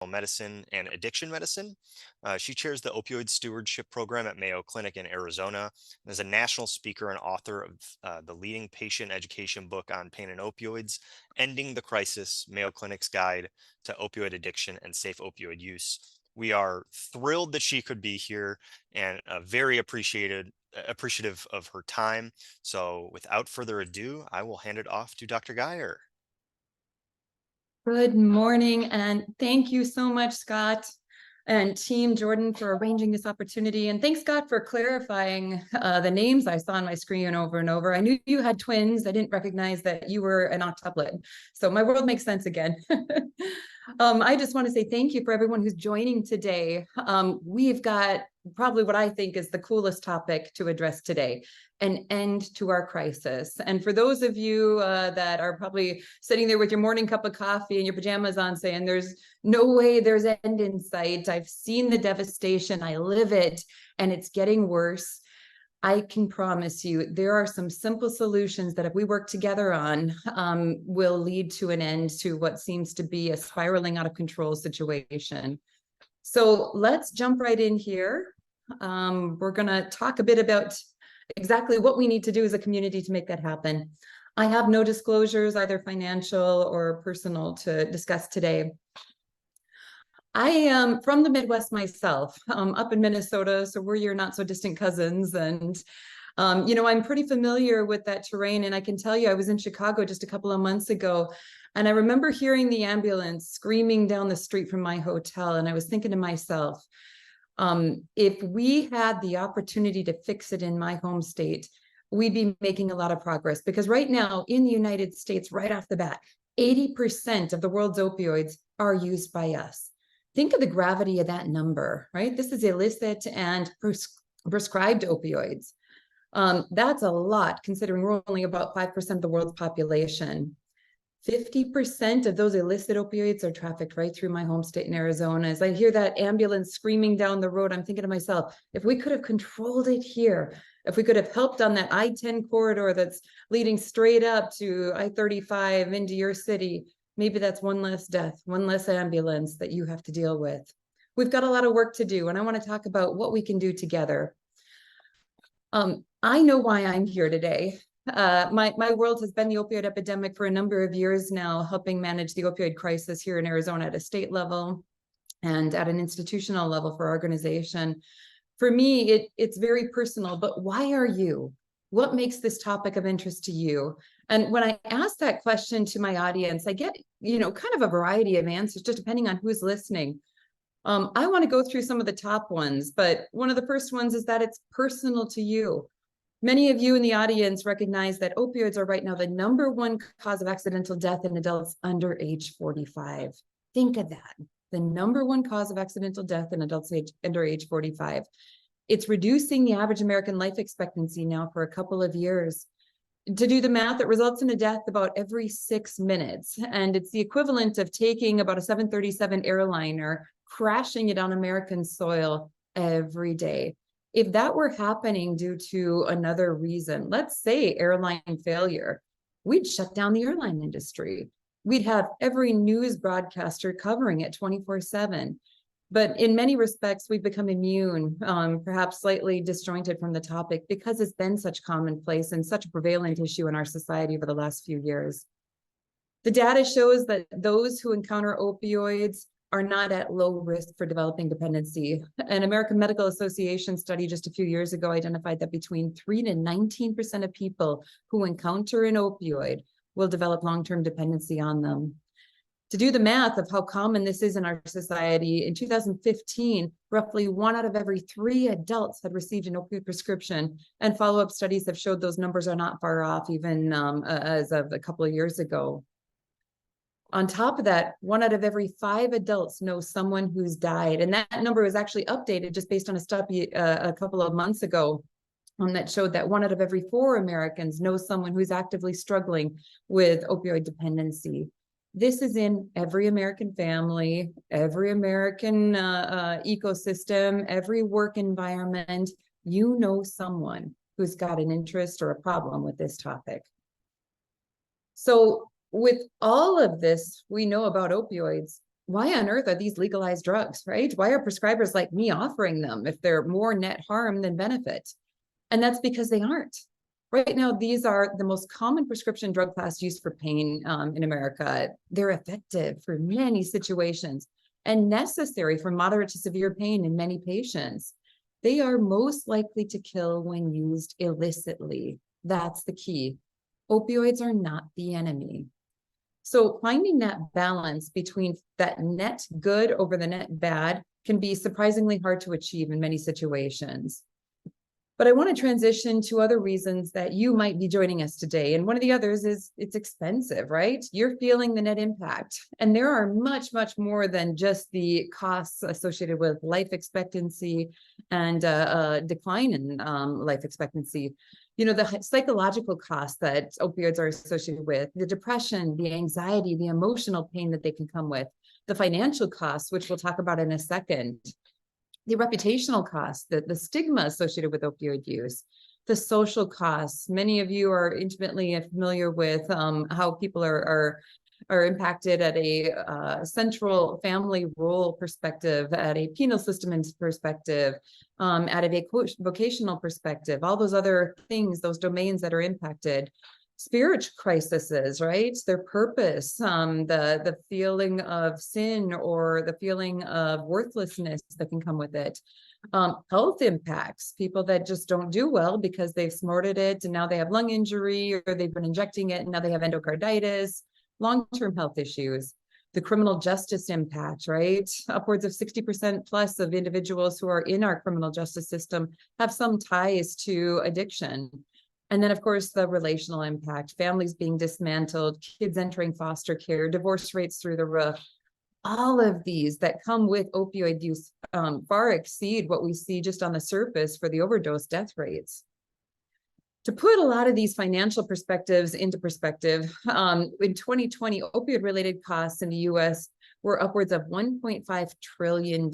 medicine and addiction medicine. She chairs the opioid stewardship program at Mayo Clinic in Arizona, and is a national speaker and author of the leading patient education book on pain and opioids, Ending the Crisis, Mayo Clinic's Guide to Opioid Addiction and Safe Opioid Use. We are thrilled that she could be here and very appreciative of her time. So without further ado, I will hand it off to Dr. Geyer. Good morning, and thank you so much, Scott and Team Jordan, for arranging this opportunity. And thanks, Scott, for clarifying the names I saw on my screen over and over. I knew you had twins. I didn't recognize that you were an octuplet. So my world makes sense again. I just want to say thank you for everyone who's joining today. We've got probably what I think is the coolest topic to address today: an end to our crisis. And for those of you that are probably sitting there with your morning cup of coffee and your pajamas on saying there's no way there's an end in sight, I've seen the devastation, I live it, and it's getting worse, I can promise you there are some simple solutions that if we work together on will lead to an end to what seems to be a spiraling out of control situation. So let's jump right in here. We're going to talk a bit about exactly what we need to do as a community to make that happen. I have no disclosures, either financial or personal, to discuss today. I am from the Midwest myself, up in Minnesota, so we're your not so distant cousins. And, I'm pretty familiar with that terrain. And I can tell you, I was in Chicago just a couple of months ago, and I remember hearing the ambulance screaming down the street from my hotel. And I was thinking to myself, if we had the opportunity to fix it in my home state, we'd be making a lot of progress. Because right now in the United States, right off the bat, 80% of the world's opioids are used by us. Think of the gravity of that number, right? This is illicit and prescribed opioids. That's a lot, considering we're only about 5% of the world's population. 50% of those illicit opioids are trafficked right through my home state in Arizona. As I hear that ambulance screaming down the road, I'm thinking to myself, if we could have controlled it here, if we could have helped on that I-10 corridor that's leading straight up to I-35 into your city, maybe that's one less death, one less ambulance that you have to deal with. We've got a lot of work to do, and I want to talk about what we can do together. I know why I'm here today. My world has been the opioid epidemic for a number of years now, helping manage the opioid crisis here in Arizona at a state level and at an institutional level for our organization. For me, it's very personal, but why are you? What makes this topic of interest to you? And when I ask that question to my audience, I get, kind of a variety of answers, just depending on who's listening. I want to go through some of the top ones, but one of the first ones is that it's personal to you. Many of you in the audience recognize that opioids are right now the #1 cause of accidental death in adults under age 45. Think of that. The #1 cause of accidental death in adults under age 45. It's reducing the average American life expectancy now for a couple of years. To do the math, it results in a death about every 6 minutes. And it's the equivalent of taking about a 737 airliner, crashing it on American soil every day. If that were happening due to another reason, let's say airline failure, we'd shut down the airline industry. We'd have every news broadcaster covering it 24/7. But in many respects, we've become immune, perhaps slightly disjointed from the topic, because it's been such commonplace and such a prevalent issue in our society over the last few years. The data shows that those who encounter opioids are not at low risk for developing dependency. An American Medical Association study just a few years ago identified that between 3 to 19% of people who encounter an opioid will develop long-term dependency on them. To do the math of how common this is in our society, in 2015, roughly 1 out of every 3 adults had received an opioid prescription, and follow-up studies have showed those numbers are not far off, even as of a couple of years ago. On top of that, 1 out of every 5 adults knows someone who's died, and that number was actually updated just based on a study a couple of months ago that showed that 1 out of every 4 Americans knows someone who's actively struggling with opioid dependency. This is in every American family, every American ecosystem, every work environment. You know someone who's got an interest or a problem with this topic. So with all of this we know about opioids, why on earth are these legalized drugs, right? Why are prescribers like me offering them if they're more net harm than benefit? And that's because they aren't. Right now, these are the most common prescription drug class used for pain in America. They're effective for many situations and necessary for moderate to severe pain in many patients. They are most likely to kill when used illicitly. That's the key. Opioids are not the enemy. So finding that balance between that net good over the net bad can be surprisingly hard to achieve in many situations. But I want to transition to other reasons that you might be joining us today. And one of the others is it's expensive, right? You're feeling the net impact. And there are much, much more than just the costs associated with life expectancy and decline in life expectancy. You know, the psychological costs that opioids are associated with, the depression, the anxiety, the emotional pain that they can come with, the financial costs, which we'll talk about in a second, the reputational costs, the stigma associated with opioid use, the social costs. Many of you are intimately familiar with how people are impacted at a central family role perspective, at a penal system perspective, at a vocational perspective, all those other things, those domains that are impacted. Spiritual crises, right? Their purpose, the feeling of sin or the feeling of worthlessness that can come with it. Health impacts, people that just don't do well because they've snorted it and now they have lung injury, or they've been injecting it and now they have endocarditis, long-term health issues. The criminal justice impact, right? Upwards of 60% plus of individuals who are in our criminal justice system have some ties to addiction. And then, of course, the relational impact, families being dismantled, kids entering foster care, divorce rates through the roof. All of these that come with opioid use far exceed what we see just on the surface for the overdose death rates. To put a lot of these financial perspectives into perspective, in 2020, opioid-related costs in the US were upwards of $1.5 trillion.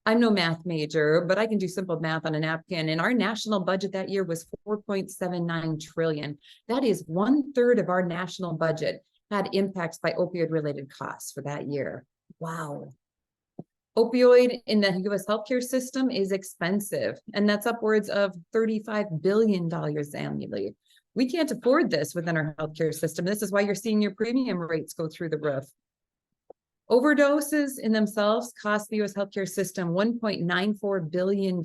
I'm no math major, but I can do simple math on a napkin. And our national budget that year was 4.79 trillion. That is 1/3 of our national budget had impacts by opioid-related costs for that year. Wow. Opioid in the US healthcare system is expensive, and that's upwards of $35 billion annually. We can't afford this within our healthcare system. This is why you're seeing your premium rates go through the roof. Overdoses in themselves cost the US healthcare system $1.94 billion.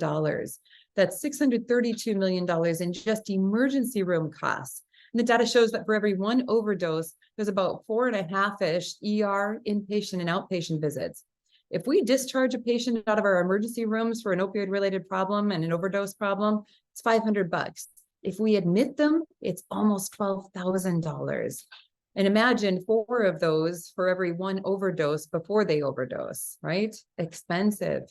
That's $632 million in just emergency room costs. And the data shows that for every one overdose, there's about 4.5-ish ER, inpatient, and outpatient visits. If we discharge a patient out of our emergency rooms for an opioid-related problem and an overdose problem, it's $500. If we admit them, it's almost $12,000. And imagine 4 of those for every one overdose before they overdose, right? Expensive.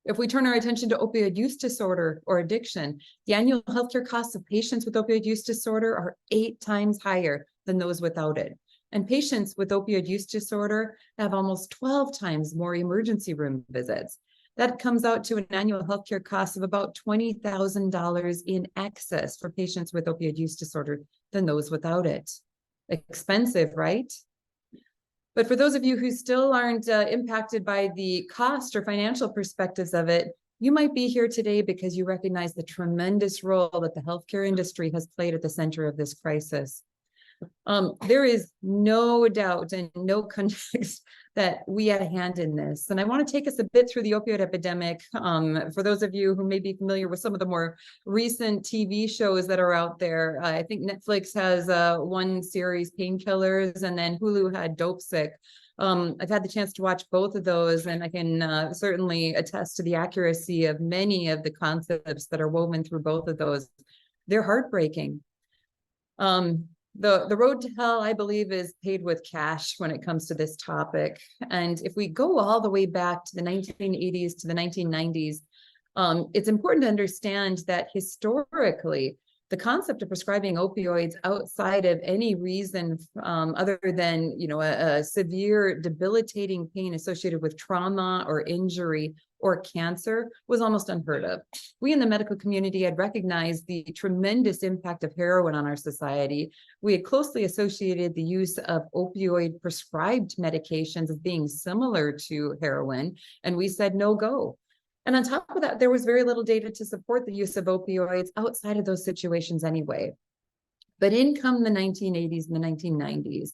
If we turn our attention to opioid use disorder or addiction, the annual healthcare costs of patients with opioid use disorder are 8 times higher than those without it. And patients with opioid use disorder have almost 12 times more emergency room visits. That comes out to an annual healthcare cost of about $20,000 in excess for patients with opioid use disorder than those without it. Expensive, right? But for those of you who still aren't impacted by the cost or financial perspectives of it, you might be here today because you recognize the tremendous role that the healthcare industry has played at the center of this crisis. There is no doubt and no context that we had a hand in this. And I want to take us a bit through the opioid epidemic. For those of you who may be familiar with some of the more recent TV shows that are out there, I think Netflix has one series, Painkillers, and then Hulu had Dope Sick. I've had the chance to watch both of those, and I can certainly attest to the accuracy of many of the concepts that are woven through both of those. They're heartbreaking. The road to hell, I believe, is paved with cash when it comes to this topic. And if we go all the way back to the 1980s to the 1990s, it's important to understand that historically, the concept of prescribing opioids outside of any reason other than, a severe debilitating pain associated with trauma or injury or cancer was almost unheard of. We in the medical community had recognized the tremendous impact of heroin on our society. We had closely associated the use of opioid prescribed medications as being similar to heroin, and we said no go. And on top of that, there was very little data to support the use of opioids outside of those situations anyway. But in come the 1980s and the 1990s,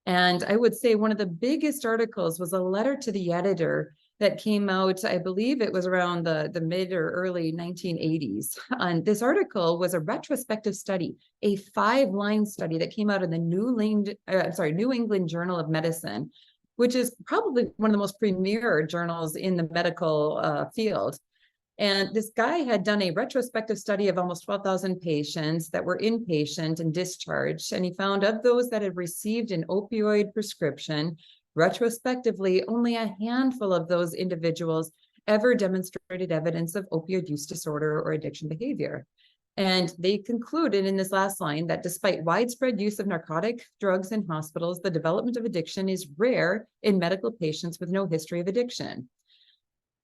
and I would say one of the biggest articles was a letter to the editor that came out, I believe it was around the mid or early 1980s. And this article was a retrospective study, a 5-line study that came out in the New England Journal of Medicine, which is probably one of the most premier journals in the medical field. And this guy had done a retrospective study of almost 12,000 patients that were inpatient and discharged. And he found of those that had received an opioid prescription, retrospectively, only a handful of those individuals ever demonstrated evidence of opioid use disorder or addiction behavior. And they concluded in this last line that despite widespread use of narcotic drugs in hospitals, the development of addiction is rare in medical patients with no history of addiction.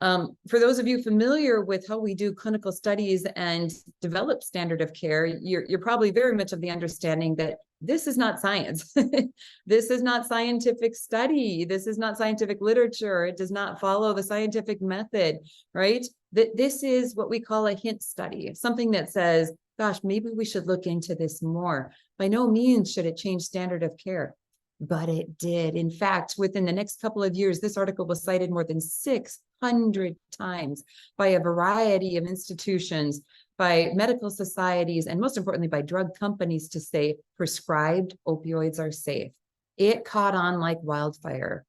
For those of you familiar with how we do clinical studies and develop standard of care, you're probably very much of the understanding that this is not science. This is not scientific study. This is not scientific literature. It does not follow the scientific method, right? This is what we call a hint study, something that says, gosh, maybe we should look into this more. By no means should it change standard of care, but it did. In fact, within the next couple of years, this article was cited more than 600 times by a variety of institutions, by medical societies, and most importantly, by drug companies to say prescribed opioids are safe. It caught on like wildfire.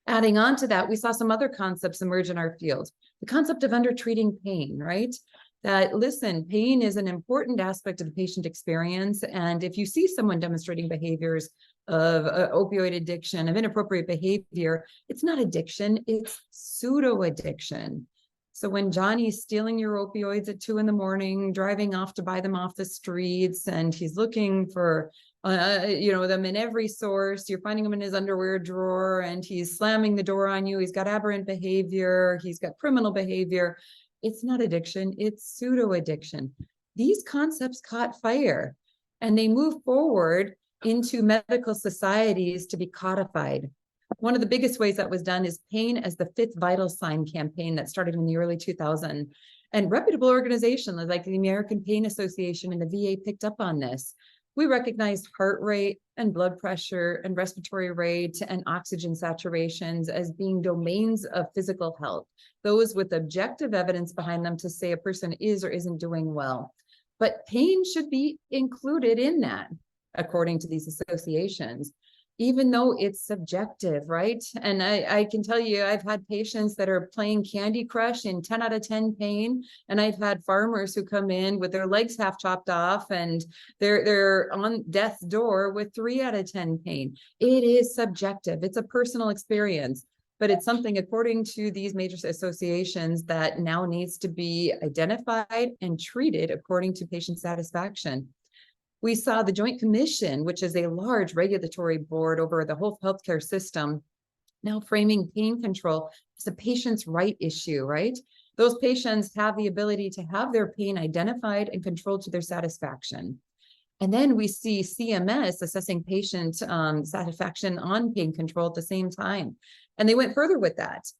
Adding on to that, we saw some other concepts emerge in our field. The concept of undertreating pain, right? That, listen, pain is an important aspect of the patient experience. And if you see someone demonstrating behaviors of opioid addiction, of inappropriate behavior, it's not addiction, it's pseudo addiction. So when Johnny's stealing your opioids at 2 a.m, driving off to buy them off the streets, and he's looking for them in every source, you're finding them in his underwear drawer, and he's slamming the door on you, he's got aberrant behavior, he's got criminal behavior. It's not addiction, it's pseudo addiction. These concepts caught fire, and they moved forward into medical societies to be codified. One of the biggest ways that was done is Pain as the Fifth Vital Sign campaign that started in the early 2000s. And reputable organizations like the American Pain Association and the VA picked up on this. We recognized heart rate and blood pressure and respiratory rate and oxygen saturations as being domains of physical health, those with objective evidence behind them to say a person is or isn't doing well. But pain should be included in that, according to these associations, even though it's subjective, right? And I can tell you, I've had patients that are playing Candy Crush in 10 out of 10 pain. And I've had farmers who come in with their legs half chopped off and they're on death's door with 3 out of 10 pain. It is subjective. It's a personal experience, but it's something, according to these major associations, that now needs to be identified and treated according to patient satisfaction. We saw the Joint Commission, which is a large regulatory board over the whole healthcare system, now framing pain control as a patient's right issue, right? Those patients have the ability to have their pain identified and controlled to their satisfaction. And then we see CMS assessing patient satisfaction on pain control at the same time. And they went further with that.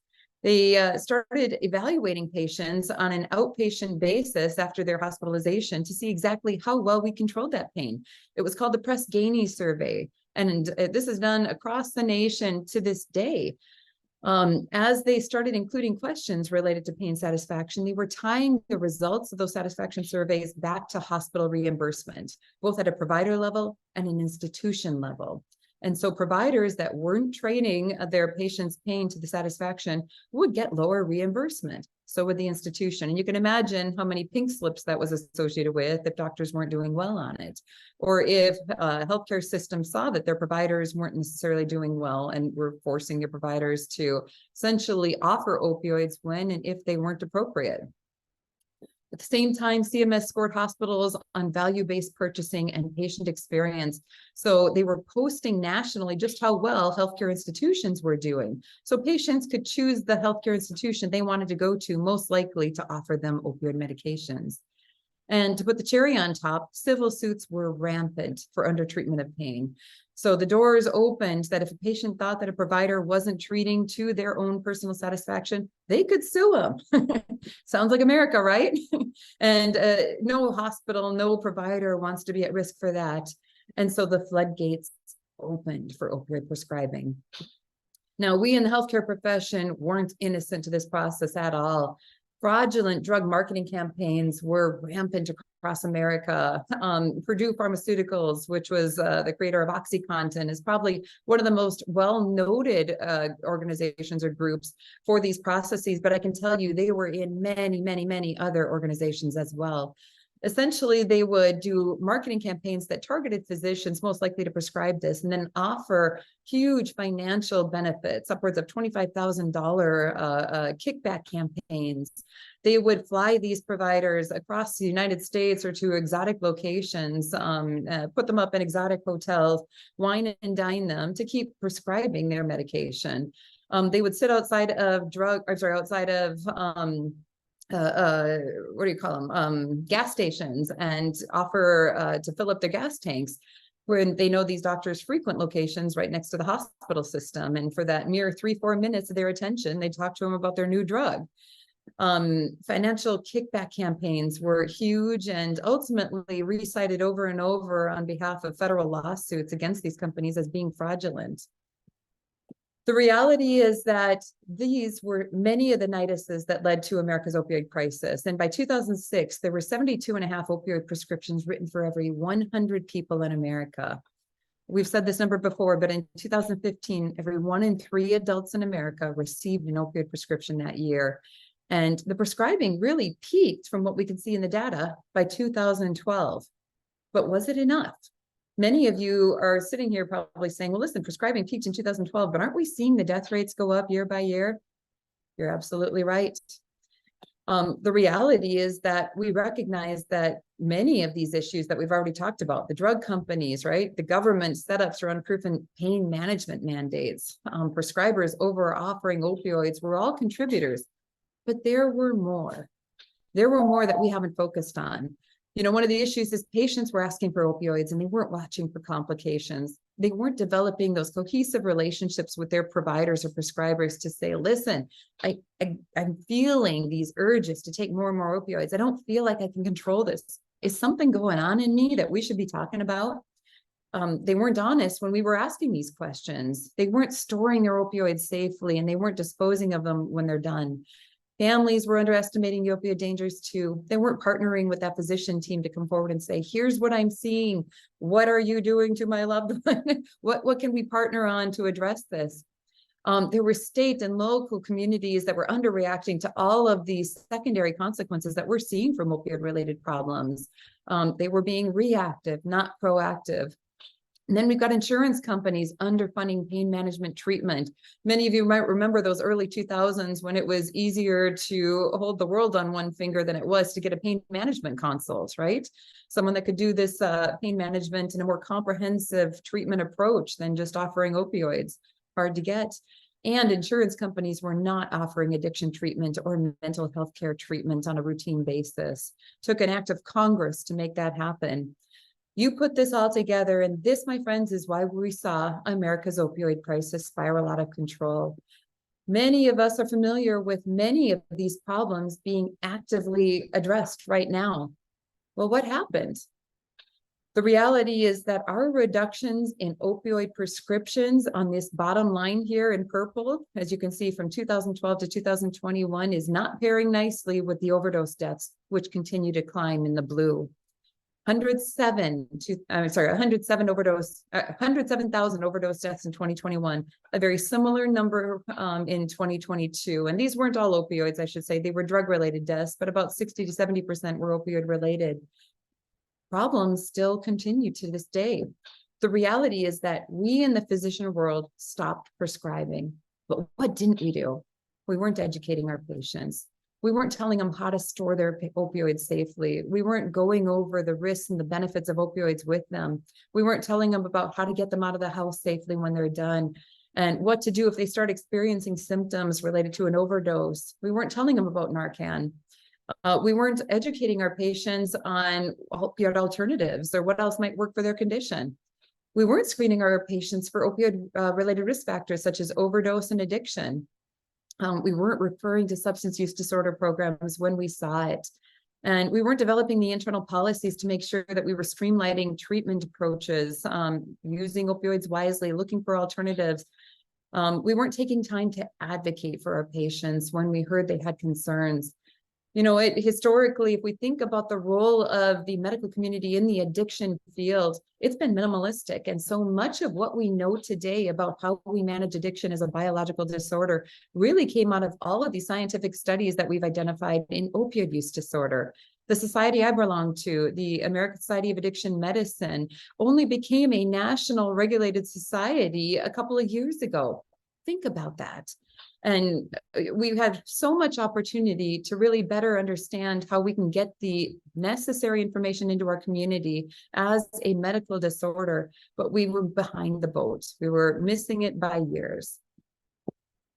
They started evaluating patients on an outpatient basis after their hospitalization to see exactly how well we controlled that pain. It was called the Press-Ganey survey. And this is done across the nation to this day. As they started including questions related to pain satisfaction, they were tying the results of those satisfaction surveys back to hospital reimbursement, both at a provider level and an institution level. And so providers that weren't training their patients' pain to the satisfaction would get lower reimbursement. So would the institution. And you can imagine how many pink slips that was associated with if doctors weren't doing well on it. Or if healthcare systems saw that their providers weren't necessarily doing well and were forcing their providers to essentially offer opioids when and if they weren't appropriate. At the same time, CMS scored hospitals on value-based purchasing and patient experience. So they were posting nationally just how well healthcare institutions were doing. So patients could choose the healthcare institution they wanted to go to, most likely to offer them opioid medications. And to put the cherry on top, civil suits were rampant for undertreatment of pain. So the doors opened that if a patient thought that a provider wasn't treating to their own personal satisfaction, they could sue them. Sounds like America, right? And no hospital, no provider wants to be at risk for that. And so the floodgates opened for opioid prescribing. Now, we in the healthcare profession weren't innocent to this process at all. Fraudulent drug marketing campaigns were rampant across America. Purdue Pharmaceuticals, which was the creator of OxyContin, is probably one of the most well-noted organizations or groups for these processes. But I can tell you, they were in many, many, many other organizations as well. Essentially, they would do marketing campaigns that targeted physicians most likely to prescribe this, and then offer huge financial benefits, upwards of $25,000 kickback campaigns. They would fly these providers across the United States or to exotic locations, put them up in exotic hotels, wine and dine them to keep prescribing their medication. They would sit outside of what do you call them? Gas stations, and offer to fill up their gas tanks when they know these doctors frequent locations right next to the hospital system. And for that mere 3-4 minutes of their attention, they talk to them about their new drug. Financial kickback campaigns were huge and ultimately recited over and over on behalf of federal lawsuits against these companies as being fraudulent. The reality is that these were many of the nituses that led to America's opioid crisis. And by 2006, there were 72.5 opioid prescriptions written for every 100 people in America. We've said this number before, but in 2015, every 1 in 3 adults in America received an opioid prescription that year. And the prescribing really peaked, from what we can see in the data, by 2012. But was it enough? Many of you are sitting here probably saying, well, listen, prescribing peaked in 2012, but aren't we seeing the death rates go up year by year? You're absolutely right. The reality is that we recognize that many of these issues that we've already talked about, the drug companies, right? The government setups around proof and pain management mandates, prescribers over offering opioids were all contributors, but there were more. There were more that we haven't focused on. You know, one of the issues is patients were asking for opioids and they weren't watching for complications. They weren't developing those cohesive relationships with their providers or prescribers to say, listen, I'm feeling these urges to take more and more opioids. I don't feel like I can control this. Is something going on in me that we should be talking about? They weren't honest when we were asking these questions. They weren't storing their opioids safely, and they weren't disposing of them when they're done. Families were underestimating the opioid dangers too. They weren't partnering with that physician team to come forward and say, here's what I'm seeing. What are you doing to my loved one? What can we partner on to address this? There were state and local communities that were underreacting to all of these secondary consequences that we're seeing from opioid-related problems. They were being reactive, not proactive. And then we've got insurance companies underfunding pain management treatment. Many of you might remember those early 2000s when it was easier to hold the world on one finger than it was to get a pain management consult, right? Someone that could do this pain management in a more comprehensive treatment approach than just offering opioids. Hard to get. And insurance companies were not offering addiction treatment or mental health care treatment on a routine basis. Took an act of Congress to make that happen. You put this all together, and this, my friends, is why we saw America's opioid crisis spiral out of control. Many of us are familiar with many of these problems being actively addressed right now. Well, what happened? The reality is that our reductions in opioid prescriptions on this bottom line here in purple, as you can see from 2012 to 2021, is not pairing nicely with the overdose deaths, which continue to climb in the blue. 107,000 overdose deaths in 2021, a very similar number in 2022. And these weren't all opioids, I should say. They were drug-related deaths, but about 60 to 70% were opioid-related. Problems still continue to this day. The reality is that we in the physician world stopped prescribing. But what didn't we do? We weren't educating our patients. We weren't telling them how to store their opioids safely. We weren't going over the risks and the benefits of opioids with them. We weren't telling them about how to get them out of the house safely when they're done, and what to do if they start experiencing symptoms related to an overdose. We weren't telling them about Narcan. We weren't educating our patients on opioid alternatives or what else might work for their condition. We weren't screening our patients for opioid related risk factors such as overdose and addiction. We weren't referring to substance use disorder programs when we saw it. And we weren't developing the internal policies to make sure that we were streamlining treatment approaches, using opioids wisely, looking for alternatives. We weren't taking time to advocate for our patients when we heard they had concerns. You know, historically, if we think about the role of the medical community in the addiction field, it's been minimalistic. And so much of what we know today about how we manage addiction as a biological disorder really came out of all of the scientific studies that we've identified in opioid use disorder. The society I belong to, the American Society of Addiction Medicine, only became a national regulated society a couple of years ago. Think about that. And we've had so much opportunity to really better understand how we can get the necessary information into our community as a medical disorder, but we were behind the boat. We were missing it by years.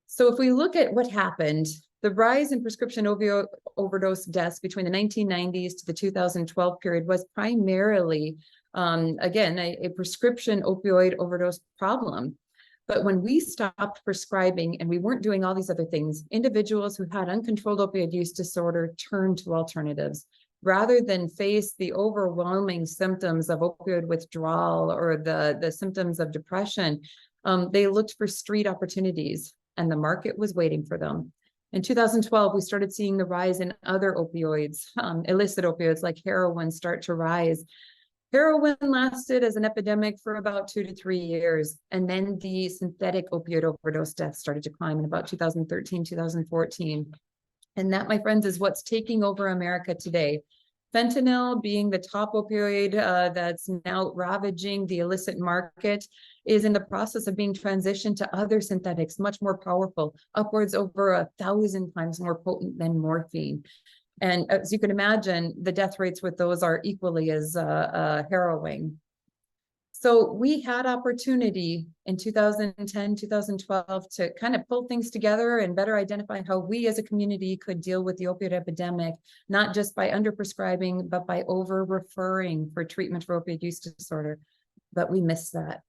So if we look at what happened, the rise in prescription opioid overdose deaths between the 1990s to the 2012 period was primarily, again, a prescription opioid overdose problem. But when we stopped prescribing and we weren't doing all these other things, individuals who had uncontrolled opioid use disorder turned to alternatives. Rather than face the overwhelming symptoms of opioid withdrawal or the symptoms of depression, they looked for street opportunities, and the market was waiting for them. In 2012, we started seeing the rise in other opioids, illicit opioids like heroin start to rise. Heroin lasted as an epidemic for about 2 to 3 years. And then the synthetic opioid overdose deaths started to climb in about 2013, 2014. And that, my friends, is what's taking over America today. Fentanyl, being the top opioid that's now ravaging the illicit market, is in the process of being transitioned to other synthetics, much more powerful, upwards over 1,000 times more potent than morphine. And as you can imagine, the death rates with those are equally as harrowing. So we had opportunity in 2010, 2012 to kind of pull things together and better identify how we as a community could deal with the opioid epidemic, not just by underprescribing, but by over-referring for treatment for opioid use disorder. But we missed that.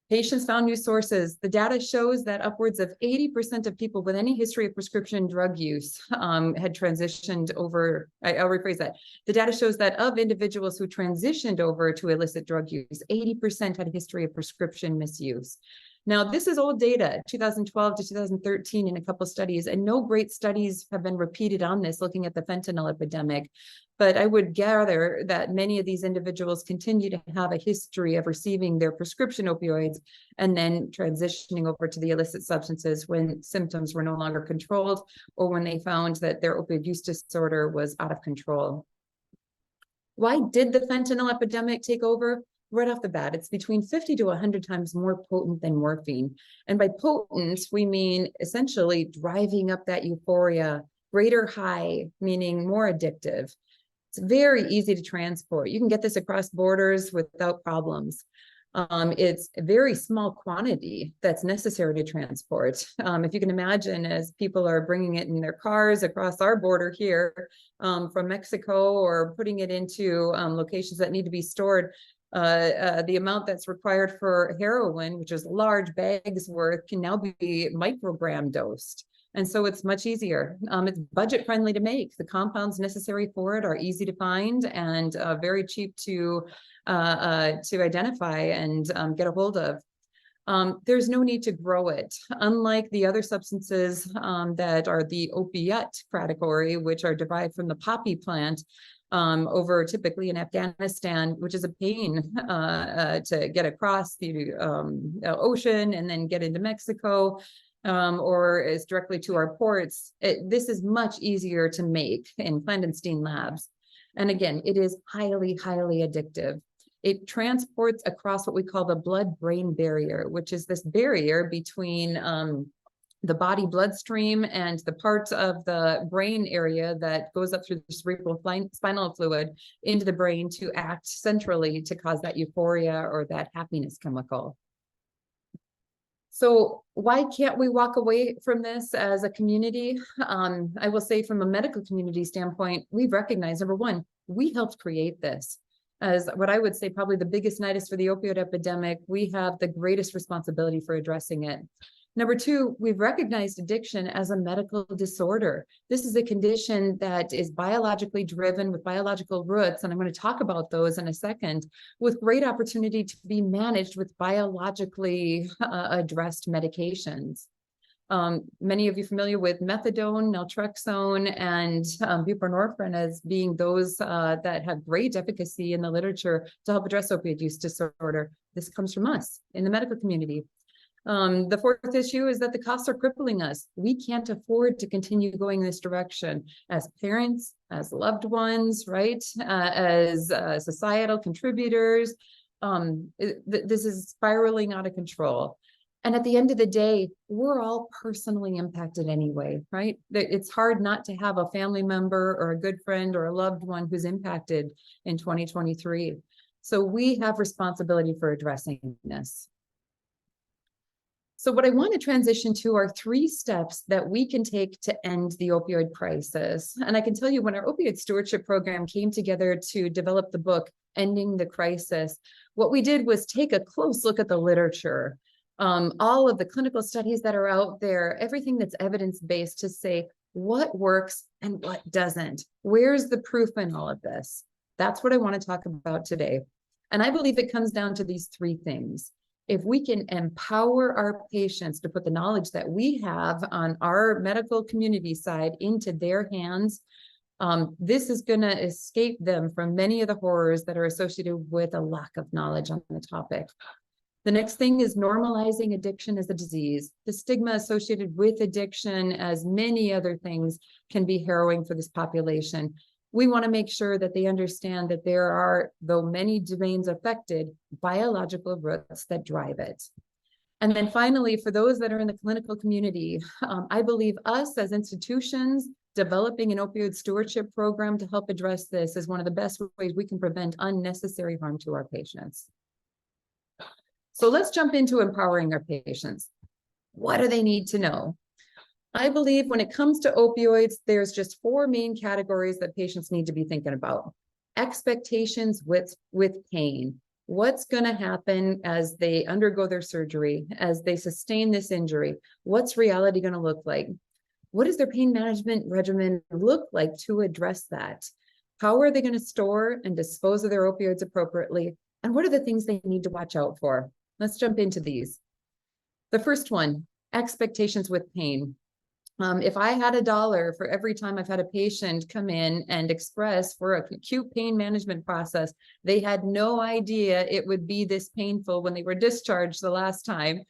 Patients found new sources. The data shows that upwards of 80% of people with any history of prescription drug use had transitioned over. I'll rephrase that. The data shows that of individuals who transitioned over to illicit drug use, 80% had a history of prescription misuse. Now, this is old data, 2012 to 2013 in a couple of studies, and no great studies have been repeated on this, looking at the fentanyl epidemic. But I would gather that many of these individuals continue to have a history of receiving their prescription opioids and then transitioning over to the illicit substances when symptoms were no longer controlled or when they found that their opioid use disorder was out of control. Why did the fentanyl epidemic take over? Right off the bat, it's between 50 to 100 times more potent than morphine. And by potent, we mean essentially driving up that euphoria, greater high, meaning more addictive. It's very easy to transport. You can get this across borders without problems. It's a very small quantity that's necessary to transport. If you can imagine, as people are bringing it in their cars across our border here from Mexico or putting it into locations that need to be stored, the amount that's required for heroin, which is large bags worth, can now be microgram dosed. And so it's much easier. It's budget friendly to make. The compounds necessary for it are easy to find and very cheap to identify and get a hold of. There's no need to grow it. Unlike the other substances that are the opiate category, which are derived from the poppy plant, over typically in Afghanistan, which is a pain to get across the ocean and then get into Mexico. Or is directly to our ports. This is much easier to make in clandestine labs. And again, it is highly, highly addictive. It transports across what we call the blood-brain barrier, which is this barrier between the body bloodstream and the part of the brain area that goes up through the cerebral spinal fluid into the brain to act centrally to cause that euphoria or that happiness chemical. So why can't we walk away from this as a community? I will say from a medical community standpoint, we've recognized, number one, we helped create this. As what I would say probably the biggest nidus for the opioid epidemic, we have the greatest responsibility for addressing it. Number two, we've recognized addiction as a medical disorder. This is a condition that is biologically driven with biological roots, and I'm going to talk about those in a second, with great opportunity to be managed with biologically addressed medications. Many of you familiar with methadone, naltrexone, and buprenorphine as being those that have great efficacy in the literature to help address opioid use disorder. This comes from us in the medical community. The fourth issue is that the costs are crippling us. We can't afford to continue going this direction as parents, as loved ones, right? As societal contributors. This is spiraling out of control. And at the end of the day, we're all personally impacted anyway, right? It's hard not to have a family member or a good friend or a loved one who's impacted in 2023. So we have responsibility for addressing this. So what I want to transition to are 3 steps that we can take to end the opioid crisis. And I can tell you when our opioid stewardship program came together to develop the book, Ending the Crisis, what we did was take a close look at the literature, all of the clinical studies that are out there, everything that's evidence-based to say what works and what doesn't. Where's the proof in all of this? That's what I want to talk about today. And I believe it comes down to these 3 things. If we can empower our patients to put the knowledge that we have on our medical community side into their hands, this is going to escape them from many of the horrors that are associated with a lack of knowledge on the topic. The next thing is normalizing addiction as a disease. The stigma associated with addiction, as many other things, can be harrowing for this population. We want to make sure that they understand that there are, though many domains affected, biological roots that drive it. And then finally, for those that are in the clinical community, I believe us as institutions developing an opioid stewardship program to help address this is one of the best ways we can prevent unnecessary harm to our patients. So let's jump into empowering our patients. What do they need to know? I believe when it comes to opioids, there's just 4 main categories that patients need to be thinking about. Expectations with pain. What's going to happen as they undergo their surgery, as they sustain this injury? What's reality going to look like? What does their pain management regimen look like to address that? How are they going to store and dispose of their opioids appropriately? And what are the things they need to watch out for? Let's jump into these. The first one, expectations with pain. If I had $1 for every time I've had a patient come in and express for an acute pain management process, they had no idea it would be this painful when they were discharged the last time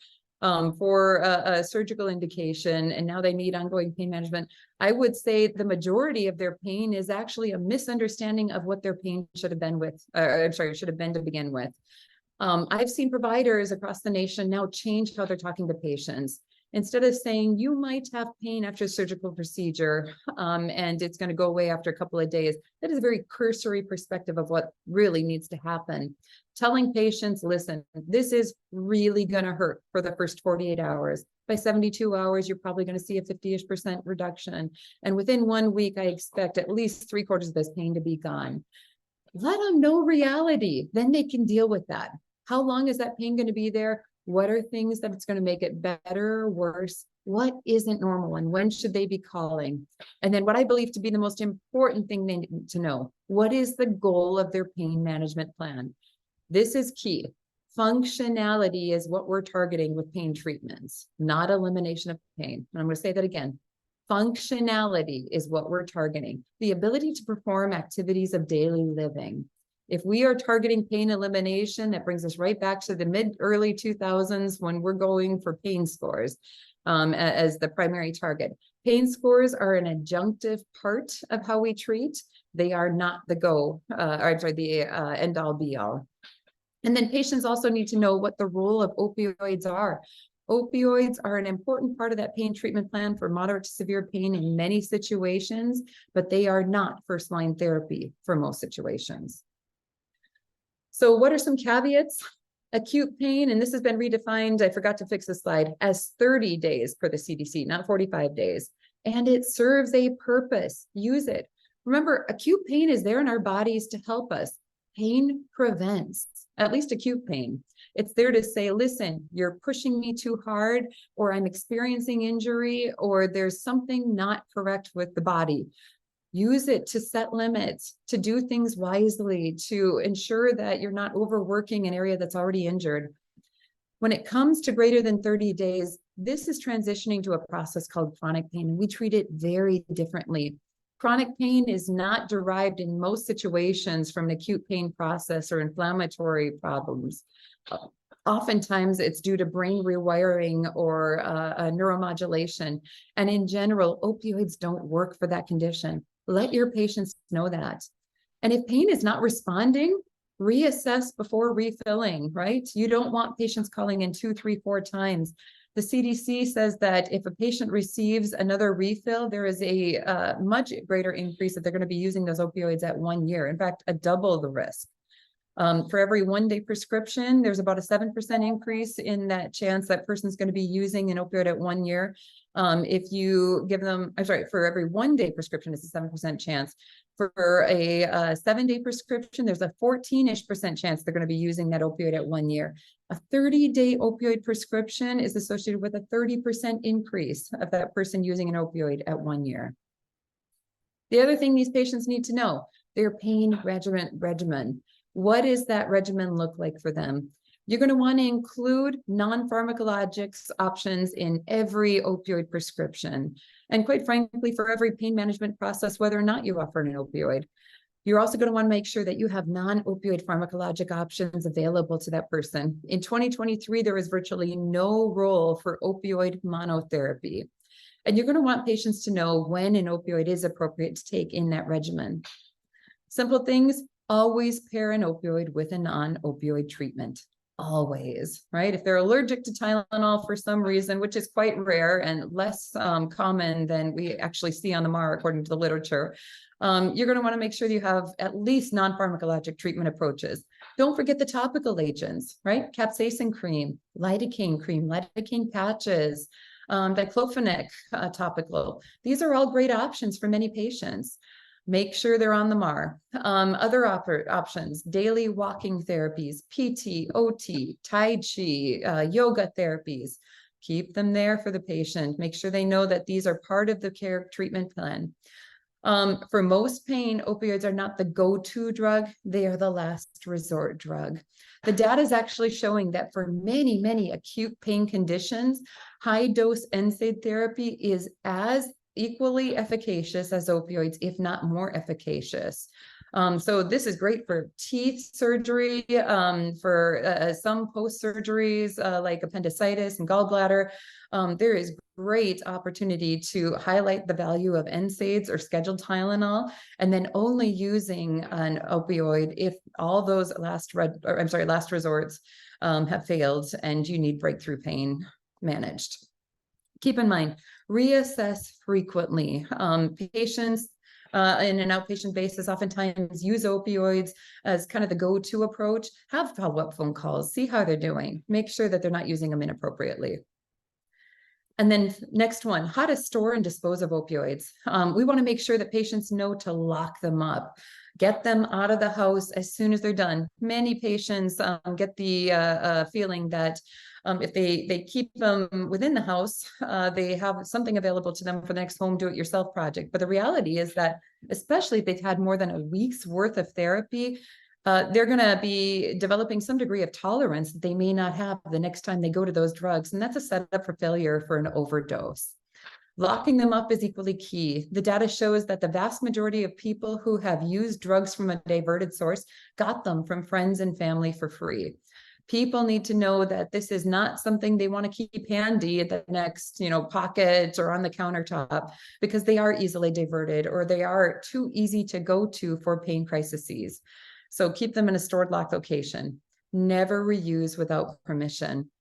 for a surgical indication, and now they need ongoing pain management. I would say the majority of their pain is actually a misunderstanding of what their pain should have been should have been to begin with. I've seen providers across the nation now change how they're talking to patients. Instead of saying you might have pain after a surgical procedure and it's going to go away after a couple of days, that is a very cursory perspective of what really needs to happen. Telling patients, listen, this is really going to hurt for the first 48 hours. By 72 hours, you're probably going to see a 50-ish% reduction. And within 1 week, I expect at least 3/4 of this pain to be gone. Let them know reality, then they can deal with that. How long is that pain going to be there? What are things that it's going to make it better or worse? What isn't normal and when should they be calling? And then what I believe to be the most important thing they need to know, what is the goal of their pain management plan? This is key. Functionality is what we're targeting with pain treatments, not elimination of pain. And I'm going to say that again. Functionality is what we're targeting. The ability to perform activities of daily living. If we are targeting pain elimination, that brings us right back to the mid-early 2000s when we're going for pain scores as the primary target. Pain scores are an adjunctive part of how we treat. They are not the end-all be-all. And then patients also need to know what the role of opioids are. Opioids are an important part of that pain treatment plan for moderate to severe pain in many situations, but they are not first-line therapy for most situations. So what are some caveats? Acute pain, and this has been redefined, I forgot to fix the slide, as 30 days per the CDC, not 45 days. And it serves a purpose. Use it. Remember, acute pain is there in our bodies to help us. Pain prevents, at least acute pain. It's there to say, listen, you're pushing me too hard, or I'm experiencing injury, or there's something not correct with the body. Use it to set limits, to do things wisely, to ensure that you're not overworking an area that's already injured. When it comes to greater than 30 days, this is transitioning to a process called chronic pain, and we treat it very differently. Chronic pain is not derived in most situations from an acute pain process or inflammatory problems. Oftentimes, it's due to brain rewiring or neuromodulation. And in general, opioids don't work for that condition. Let your patients know that. And if pain is not responding, reassess before refilling, right? You don't want patients calling in 2, 3, 4 times. The CDC says that if a patient receives another refill, there is a much greater increase that they're going to be using those opioids at 1 year. In fact, a double the risk. For every 1-day prescription, there's about a 7% increase in that chance that person's going to be using an opioid at 1 year. If you give them, I'm sorry, for every 1-day prescription, it's a 7% chance. For a 7-day prescription, there's a 14-ish% chance they're going to be using that opioid at 1 year. A 30-day opioid prescription is associated with a 30% increase of that person using an opioid at 1 year. The other thing these patients need to know, their pain regimen. What does that regimen look like for them? You're going to want to include non-pharmacologics options in every opioid prescription. And quite frankly, for every pain management process, whether or not you offer an opioid. You're also going to want to make sure that you have non-opioid pharmacologic options available to that person. In 2023, there is virtually no role for opioid monotherapy. And you're going to want patients to know when an opioid is appropriate to take in that regimen. Simple things. Always pair an opioid with a non-opioid treatment. Always, right? If they're allergic to Tylenol for some reason, which is quite rare and less common than we actually see on the MAR according to the literature, you're going to want to make sure you have at least non-pharmacologic treatment approaches. Don't forget the topical agents, right? Capsaicin cream, lidocaine patches, diclofenac topical. These are all great options for many patients. Make sure they're on the MAR. Other options, daily walking therapies, PT, OT, Tai Chi, yoga therapies. Keep them there for the patient. Make sure they know that these are part of the care treatment plan. For most pain, opioids are not the go-to drug. They are the last resort drug. The data is actually showing that for many, many acute pain conditions, high-dose NSAID therapy is as equally efficacious as opioids, if not more efficacious. So this is great for teeth surgery, for some post-surgeries like appendicitis and gallbladder. There is great opportunity to highlight the value of NSAIDs or scheduled Tylenol, and then only using an opioid if all those last resorts have failed and you need breakthrough pain managed. Keep in mind, reassess frequently. Patients in an outpatient basis oftentimes use opioids as kind of the go-to approach. Have follow-up phone calls, see how they're doing, make sure that they're not using them inappropriately. And then next one, how to store and dispose of opioids. We want to make sure that patients know to lock them up. Get them out of the house as soon as they're done. Many patients get the feeling that if they keep them within the house, they have something available to them for the next home do-it-yourself project. But the reality is that, especially if they've had more than a week's worth of therapy, they're going to be developing some degree of tolerance that they may not have the next time they go to those drugs. And that's a setup for failure for an overdose. Locking them up is equally key. The data shows that the vast majority of people who have used drugs from a diverted source got them from friends and family for free. People need to know that this is not something they want to keep handy at the next, pocket or on the countertop, because they are easily diverted or they are too easy to go to for pain crises. So keep them in a stored locked location. Never reuse without permission.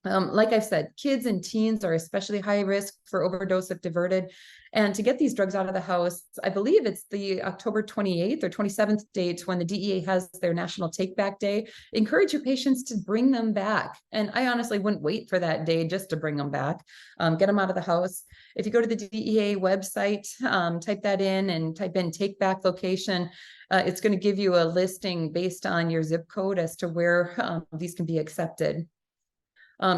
Like I've said, kids and teens are especially high risk for overdose if diverted. And to get these drugs out of the house, I believe it's the October 28th or 27th date when the DEA has their National Take Back Day. Encourage your patients to bring them back. And I honestly wouldn't wait for that day just to bring them back. Get them out of the house. If you go to the DEA website, type that in and type in take back location, it's going to give you a listing based on your zip code as to where these can be accepted.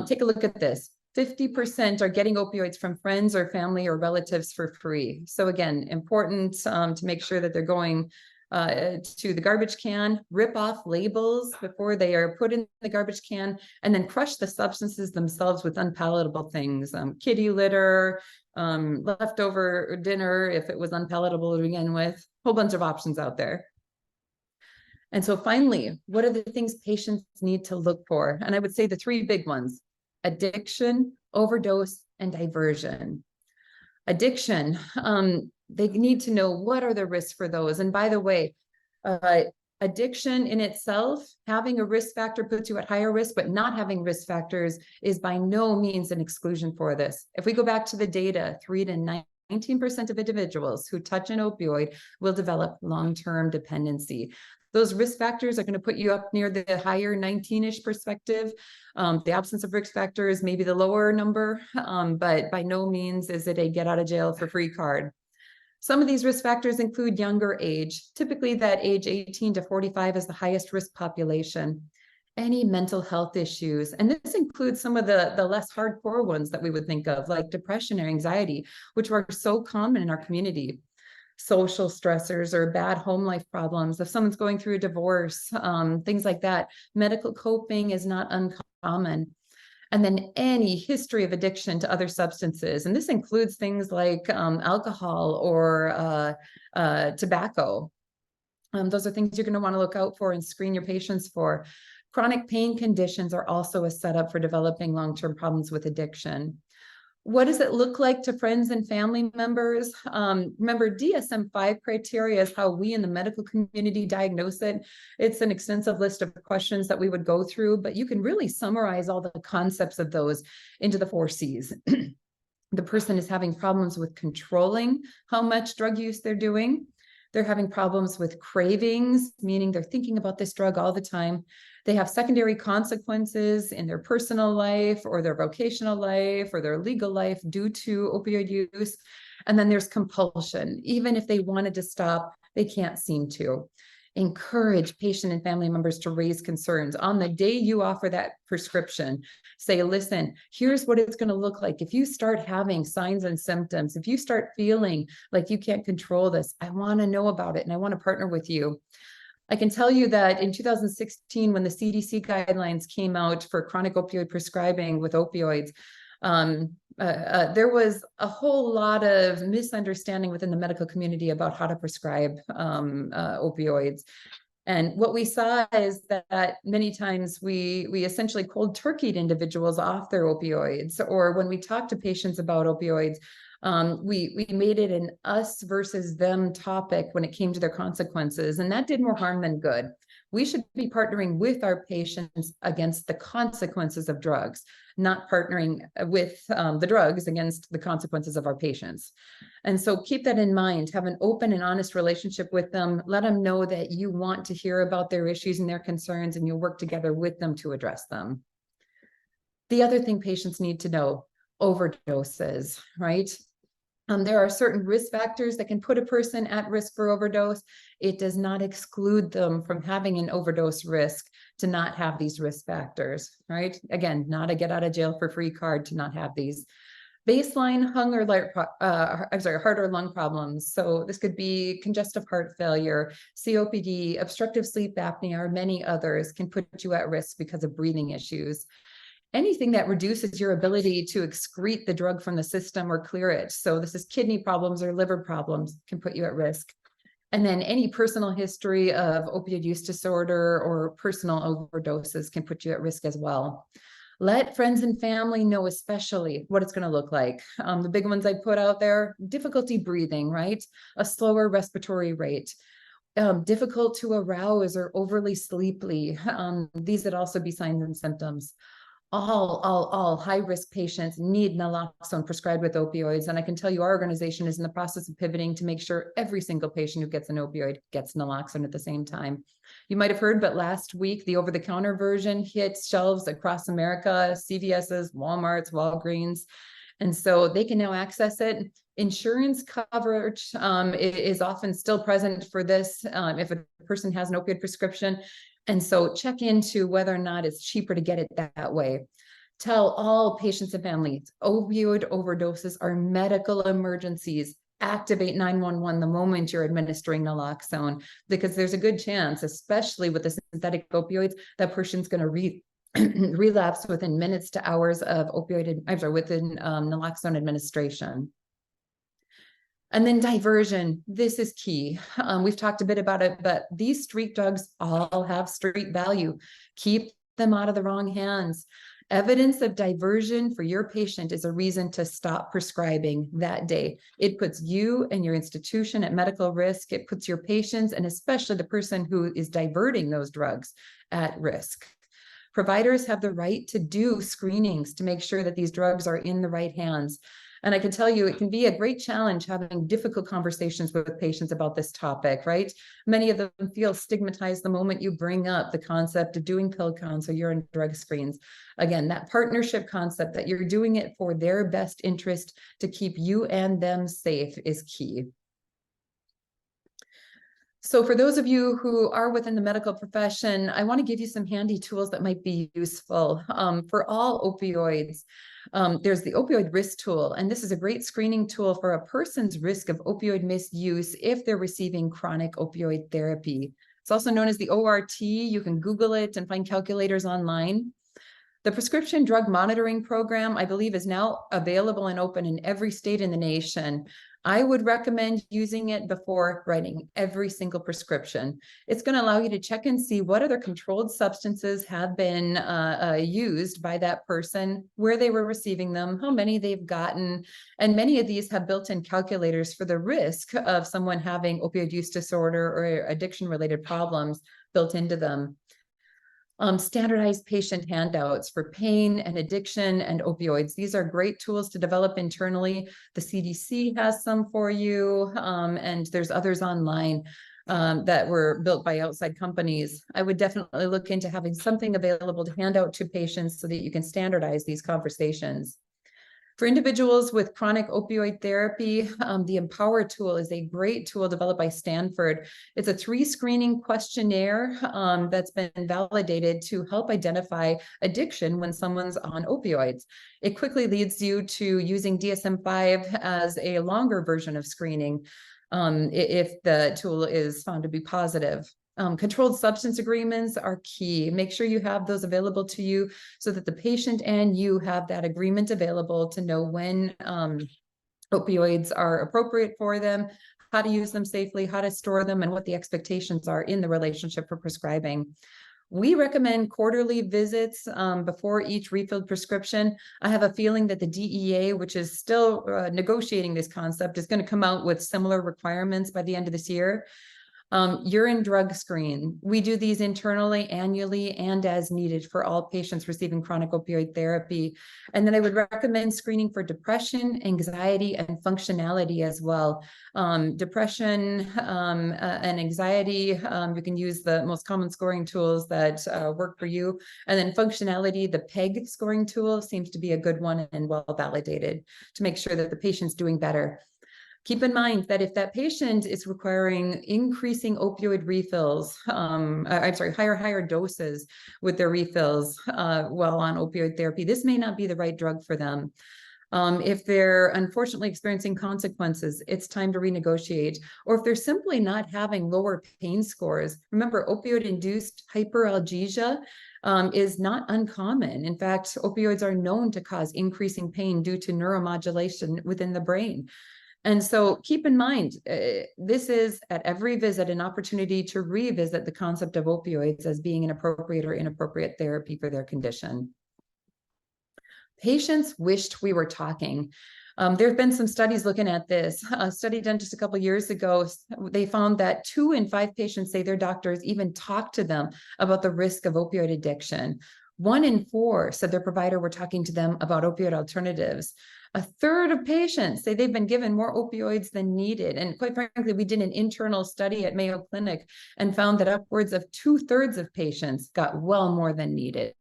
Take a look at this. 50% are getting opioids from friends or family or relatives for free. So again, important to make sure that they're going to the garbage can, rip off labels before they are put in the garbage can, and then crush the substances themselves with unpalatable things. Kitty litter, leftover dinner if it was unpalatable to begin with, whole bunch of options out there. And so finally, what are the things patients need to look for? And I would say the three big ones: addiction, overdose, and diversion. Addiction, they need to know what are the risks for those. And by the way, addiction in itself, having a risk factor puts you at higher risk, but not having risk factors is by no means an exclusion for this. If we go back to the data, 3 to 19% of individuals who touch an opioid will develop long-term dependency. Those risk factors are going to put you up near the higher 19-ish perspective. The absence of risk factors may be the lower number, but by no means is it a get out of jail for free card. Some of these risk factors include younger age. Typically that age 18 to 45 is the highest risk population. Any mental health issues, and this includes some of the less hardcore ones that we would think of, like depression or anxiety, which are so common in our community. Social stressors or bad home life problems, if someone's going through a divorce, things like that. Medical coping is not uncommon. And then any history of addiction to other substances. And this includes things like alcohol or tobacco. Those are things you're going to want to look out for and screen your patients for. Chronic pain conditions are also a setup for developing long-term problems with addiction. What does it look like to friends and family members? Remember, DSM-5 criteria is how we in the medical community diagnose it. It's an extensive list of questions that we would go through, but you can really summarize all the concepts of those into the 4 C's. The person is having problems with controlling how much drug use they're doing. They're having problems with cravings, meaning they're thinking about this drug all the time. They have secondary consequences in their personal life or their vocational life or their legal life due to opioid use. And then there's compulsion. Even if they wanted to stop, they can't seem to. Encourage patient and family members to raise concerns. On the day you offer that prescription, say, listen, here's what it's going to look like. If you start having signs and symptoms, if you start feeling like you can't control this, I want to know about it and I want to partner with you. I can tell you that in 2016, when the CDC guidelines came out for chronic opioid prescribing with opioids, there was a whole lot of misunderstanding within the medical community about how to prescribe opioids. And what we saw is that many times we essentially cold turkeyed individuals off their opioids, or when we talk to patients about opioids, we made it an us versus them topic when it came to their consequences, and that did more harm than good. We should be partnering with our patients against the consequences of drugs, not partnering with the drugs against the consequences of our patients. And so keep that in mind, have an open and honest relationship with them, let them know that you want to hear about their issues and their concerns, and you'll work together with them to address them. The other thing patients need to know, overdoses, right? There are certain risk factors that can put a person at risk for overdose. It does not exclude them from having an overdose risk to not have these risk factors, right? Again, not a get out of jail for free card to not have these. Baseline heart or lung problems. So this could be congestive heart failure, COPD, obstructive sleep apnea, or many others can put you at risk because of breathing issues. Anything that reduces your ability to excrete the drug from the system or clear it. So this is kidney problems or liver problems can put you at risk. And then any personal history of opioid use disorder or personal overdoses can put you at risk as well. Let friends and family know especially what it's going to look like. The big ones I put out there: difficulty breathing, right? A slower respiratory rate. Difficult to arouse or overly sleepy. These would also be signs and symptoms. All high-risk patients need naloxone prescribed with opioids. And I can tell you our organization is in the process of pivoting to make sure every single patient who gets an opioid gets naloxone at the same time. You might have heard, but last week, the over-the-counter version hit shelves across America, CVS's, Walmart's, Walgreens. And so they can now access it. Insurance coverage is often still present for this if a person has an opioid prescription. And so check into whether or not it's cheaper to get it that way. Tell all patients and families, opioid overdoses are medical emergencies. Activate 911 the moment you're administering naloxone, because there's a good chance, especially with the synthetic opioids, that person's going to relapse within minutes to hours of within naloxone administration. And then diversion, this is key. We've talked a bit about it, but these street drugs all have street value. Keep them out of the wrong hands. Evidence of diversion for your patient is a reason to stop prescribing that day. It puts you and your institution at medical risk. It puts your patients, and especially the person who is diverting those drugs, at risk. Providers have the right to do screenings to make sure that these drugs are in the right hands. And I can tell you, it can be a great challenge having difficult conversations with patients about this topic, right? Many of them feel stigmatized the moment you bring up the concept of doing pill counts or urine drug screens. Again, that partnership concept that you're doing it for their best interest to keep you and them safe is key. So for those of you who are within the medical profession, I want to give you some handy tools that might be useful for all opioids. There's the opioid risk tool, and this is a great screening tool for a person's risk of opioid misuse if they're receiving chronic opioid therapy. It's also known as the ORT. You can Google it and find calculators online. The prescription drug monitoring program, I believe, is now available and open in every state in the nation. I would recommend using it before writing every single prescription. It's going to allow you to check and see what other controlled substances have been used by that person, where they were receiving them, how many they've gotten. And many of these have built-in calculators for the risk of someone having opioid use disorder or addiction-related problems built into them. Standardized patient handouts for pain and addiction and opioids. These are great tools to develop internally. The CDC has some for you, and there's others online that were built by outside companies. I would definitely look into having something available to hand out to patients so that you can standardize these conversations. For individuals with chronic opioid therapy, the Empower tool is a great tool developed by Stanford. It's a 3-screening questionnaire that's been validated to help identify addiction when someone's on opioids. It quickly leads you to using DSM-5 as a longer version of screening if the tool is found to be positive. Controlled substance agreements are key. Make sure you have those available to you so that the patient and you have that agreement available to know when opioids are appropriate for them, how to use them safely, how to store them, and what the expectations are in the relationship for prescribing. We recommend quarterly visits before each refilled prescription. I have a feeling that the DEA, which is still negotiating this concept, is going to come out with similar requirements by the end of this year. Urine drug screen. We do these internally, annually, and as needed for all patients receiving chronic opioid therapy. And then I would recommend screening for depression, anxiety, and functionality as well. Depression and anxiety, you can use the most common scoring tools that work for you. And then functionality, the PEG scoring tool seems to be a good one and well validated to make sure that the patient's doing better. Keep in mind that if that patient is requiring increasing opioid refills, higher doses with their refills while on opioid therapy, this may not be the right drug for them. If they're unfortunately experiencing consequences, it's time to renegotiate. Or if they're simply not having lower pain scores, remember, opioid-induced hyperalgesia is not uncommon. In fact, opioids are known to cause increasing pain due to neuromodulation within the brain. And so keep in mind, this is at every visit an opportunity to revisit the concept of opioids as being an appropriate or inappropriate therapy for their condition. Patients wished we were talking. There have been some studies looking at this. A study done just a couple of years ago, they found that 2 in 5 patients say their doctors even talk to them about the risk of opioid addiction. 1 in 4 said their provider were talking to them about opioid alternatives. A third of patients say they've been given more opioids than needed. And quite frankly, we did an internal study at Mayo Clinic and found that upwards of 2/3 of patients got well more than needed.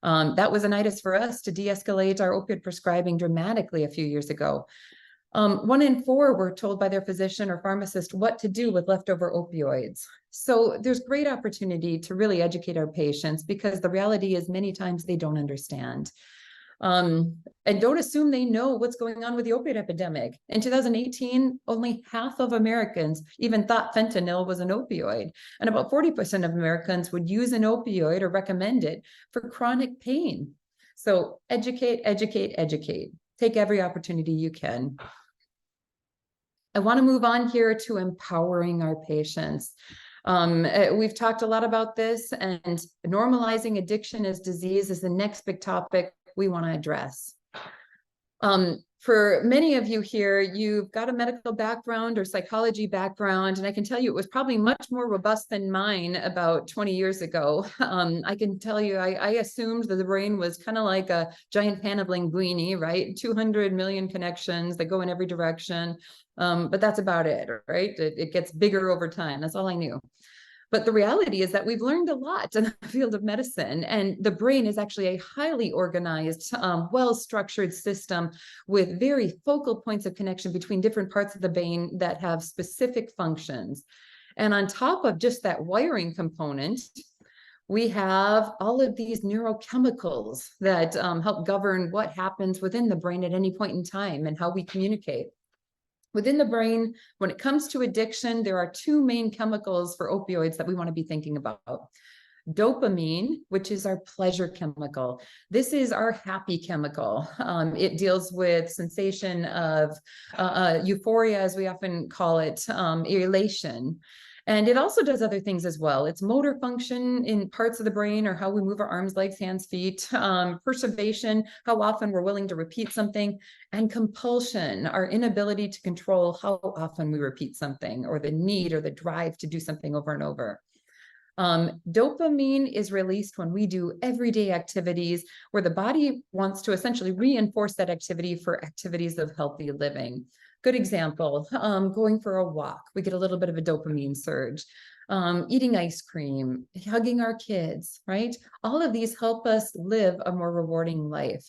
That was an itis for us to de-escalate our opioid prescribing dramatically a few years ago. 1 in 4 were told by their physician or pharmacist what to do with leftover opioids. So there's great opportunity to really educate our patients, because the reality is many times they don't understand. And don't assume they know what's going on with the opioid epidemic. In 2018, only half of Americans even thought fentanyl was an opioid, and about 40% of Americans would use an opioid or recommend it for chronic pain. So educate, educate, educate. Take every opportunity you can. I want to move on here to empowering our patients. We've talked a lot about this, and normalizing addiction as disease is the next big topic we want to address. For many of you here, you've got a medical background or psychology background, and I can tell you it was probably much more robust than mine about 20 years ago. I can tell you, I assumed that the brain was kind of like a giant pan of linguine, right? 200 million connections that go in every direction. But that's about it, right? It gets bigger over time. That's all I knew. But the reality is that we've learned a lot in the field of medicine, and the brain is actually a highly organized, well-structured system with very focal points of connection between different parts of the brain that have specific functions. And on top of just that wiring component, we have all of these neurochemicals that help govern what happens within the brain at any point in time and how we communicate. Within the brain, when it comes to addiction, there are 2 main chemicals for opioids that we want to be thinking about. Dopamine, which is our pleasure chemical. This is our happy chemical. It deals with sensation of euphoria, as we often call it, elation. And it also does other things as well. It's motor function in parts of the brain, or how we move our arms, legs, hands, feet, perseveration, how often we're willing to repeat something, and compulsion, our inability to control how often we repeat something, or the need or the drive to do something over and over. Dopamine is released when we do everyday activities where the body wants to essentially reinforce that activity for activities of healthy living. Good example, going for a walk, we get a little bit of a dopamine surge. Eating ice cream, hugging our kids, right? All of these help us live a more rewarding life.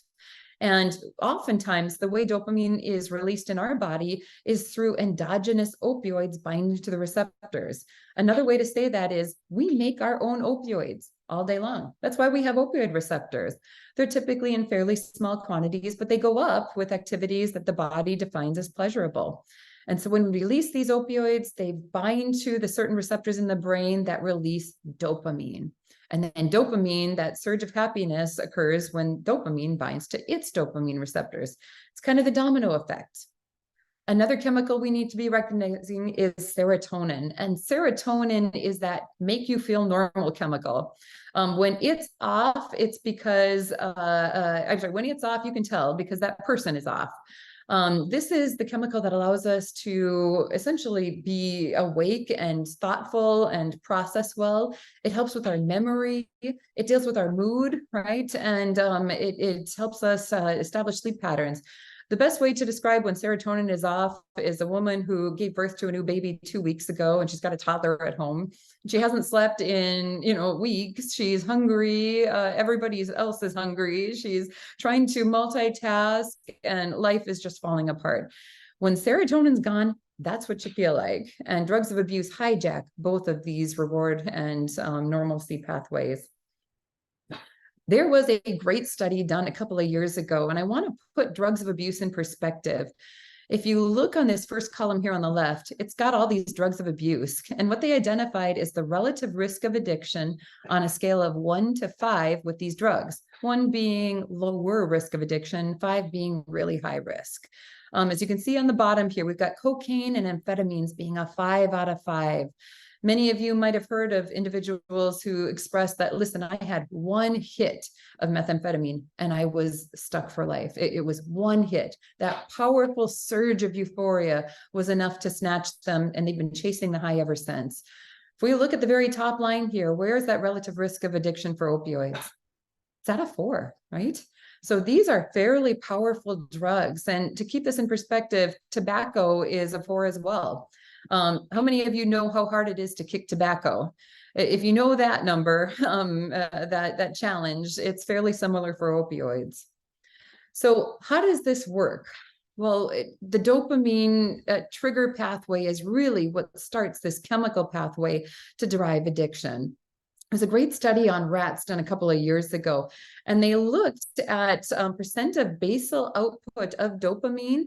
And oftentimes, the way dopamine is released in our body is through endogenous opioids binding to the receptors. Another way to say that is we make our own opioids all day long. That's why we have opioid receptors. They're typically in fairly small quantities, but they go up with activities that the body defines as pleasurable. And so when we release these opioids, they bind to the certain receptors in the brain that release dopamine. And then dopamine, that surge of happiness, occurs when dopamine binds to its dopamine receptors. It's kind of the domino effect. Another chemical we need to be recognizing is serotonin. And serotonin is that make you feel normal chemical. When it's off, it's because, when it's off, you can tell because that person is off. This is the chemical that allows us to essentially be awake and thoughtful and process well. It helps with our memory. It deals with our mood, right? And it helps us establish sleep patterns. The best way to describe when serotonin is off is a woman who gave birth to a new baby 2 weeks ago, and she's got a toddler at home. She hasn't slept in, weeks. She's hungry. Everybody else is hungry. She's trying to multitask, and life is just falling apart. When serotonin's gone, that's what you feel like. And drugs of abuse hijack both of these reward and normalcy pathways. There was a great study done a couple of years ago, and I want to put drugs of abuse in perspective. If you look on this first column here on the left, it's got all these drugs of abuse. And what they identified is the relative risk of addiction on a scale of 1 to 5 with these drugs, 1 being lower risk of addiction, 5 being really high risk. As you can see on the bottom here, we've got cocaine and amphetamines being a 5 out of 5. Many of you might have heard of individuals who expressed that, listen, I had 1 hit of methamphetamine and I was stuck for life. It was 1 hit. That powerful surge of euphoria was enough to snatch them, and they've been chasing the high ever since. If we look at the very top line here, where is that relative risk of addiction for opioids? it's at a 4, right? So these are fairly powerful drugs. And to keep this in perspective, tobacco is a 4 as well. How many of you know how hard it is to kick tobacco? If you know that number, that challenge, it's fairly similar for opioids. So how does this work? Well, the dopamine trigger pathway is really what starts this chemical pathway to drive addiction. There's a great study on rats done a couple of years ago, and they looked at percent of basal output of dopamine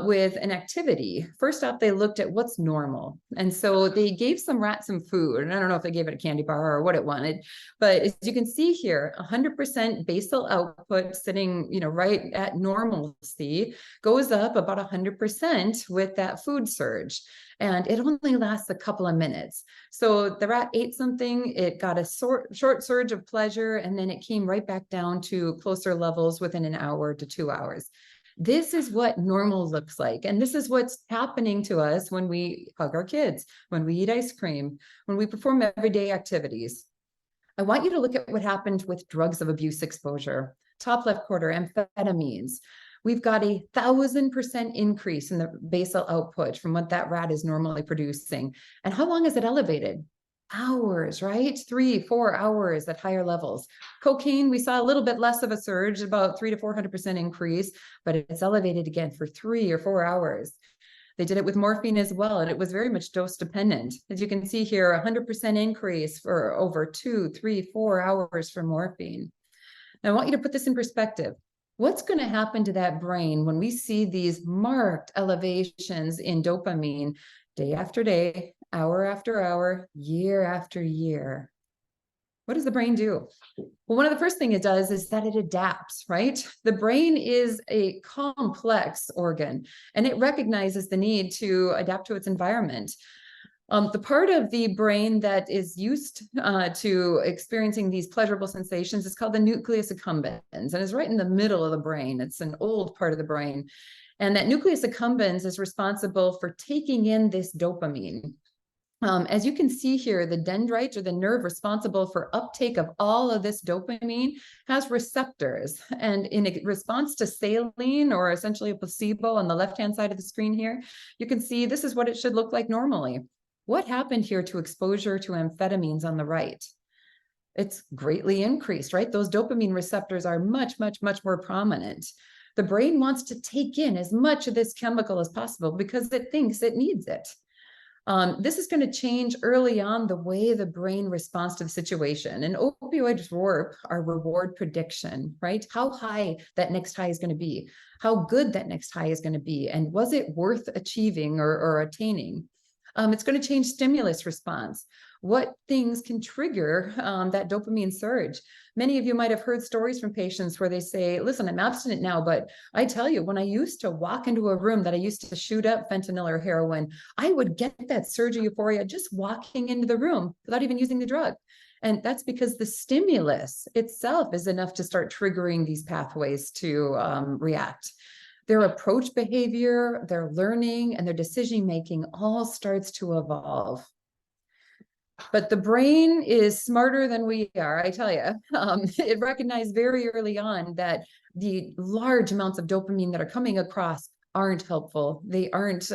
with an activity. First off, they looked at what's normal. And so they gave some rats some food. And I don't know if they gave it a candy bar or what it wanted, but as you can see here, 100% basal output sitting, right at normalcy goes up about 100% with that food surge. And it only lasts a couple of minutes. So the rat ate something, it got a short surge of pleasure, and then it came right back down to closer levels within an hour to 2 hours. This is what normal looks like. And this is what's happening to us when we hug our kids, when we eat ice cream, when we perform everyday activities. I want you to look at what happened with drugs of abuse exposure. Top left quarter, amphetamines. We've got 1,000% increase in the basal output from what that rat is normally producing. And how long is it elevated? Hours, right? 3-4 hours at higher levels. Cocaine, we saw a little bit less of a surge, about 300 to 400% increase, but it's elevated again for 3 or 4 hours. They did it with morphine as well, and it was very much dose dependent. As you can see here, 100% increase for over 2, 3, 4 hours for morphine. Now, I want you to put this in perspective. What's going to happen to that brain when we see these marked elevations in dopamine day after day, hour after hour, year after year? What does the brain do? Well, one of the first things it does is that it adapts, right? The brain is a complex organ, and it recognizes the need to adapt to its environment. The part of the brain that is used to experiencing these pleasurable sensations is called the nucleus accumbens, and is right in the middle of the brain. It's an old part of the brain. And that nucleus accumbens is responsible for taking in this dopamine. As you can see here, the dendrite, or the nerve responsible for uptake of all of this dopamine, has receptors. And in response to saline, or essentially a placebo on the left-hand side of the screen here, you can see this is what it should look like normally. What happened here to exposure to amphetamines on the right? It's greatly increased, right? Those dopamine receptors are much, much, much more prominent. The brain wants to take in as much of this chemical as possible because it thinks it needs it. This is going to change early on the way the brain responds to the situation. And opioids warp our reward prediction, right? How high that next high is going to be, how good that next high is going to be, and was it worth achieving or attaining? It's going to change stimulus response. What things can trigger that dopamine surge? Many of you might have heard stories from patients where they say, listen, I'm abstinent now, but I tell you, when I used to walk into a room that I used to shoot up fentanyl or heroin, I would get that surge of euphoria just walking into the room without even using the drug. And that's because the stimulus itself is enough to start triggering these pathways to react. Their approach behavior, their learning, and their decision-making all starts to evolve. But the brain is smarter than we are, I tell you. It recognized very early on that the large amounts of dopamine that are coming across aren't helpful. They aren't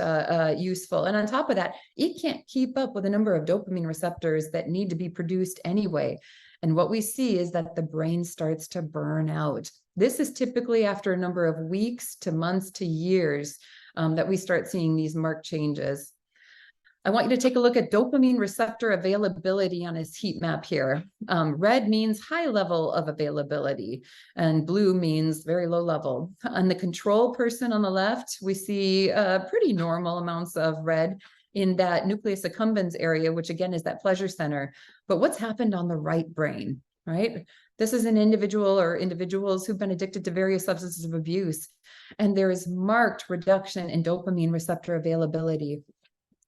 useful. And on top of that, it can't keep up with the number of dopamine receptors that need to be produced anyway. And what we see is that the brain starts to burn out. This is typically after a number of weeks to months to years that we start seeing these marked changes. I want you to take a look at dopamine receptor availability on this heat map here. Red means high level of availability, and blue means very low level. On the control person on the left, we see pretty normal amounts of red in that nucleus accumbens area, which again is that pleasure center. But what's happened on the right brain, right? This is an individual or individuals who've been addicted to various substances of abuse, and there is marked reduction in dopamine receptor availability.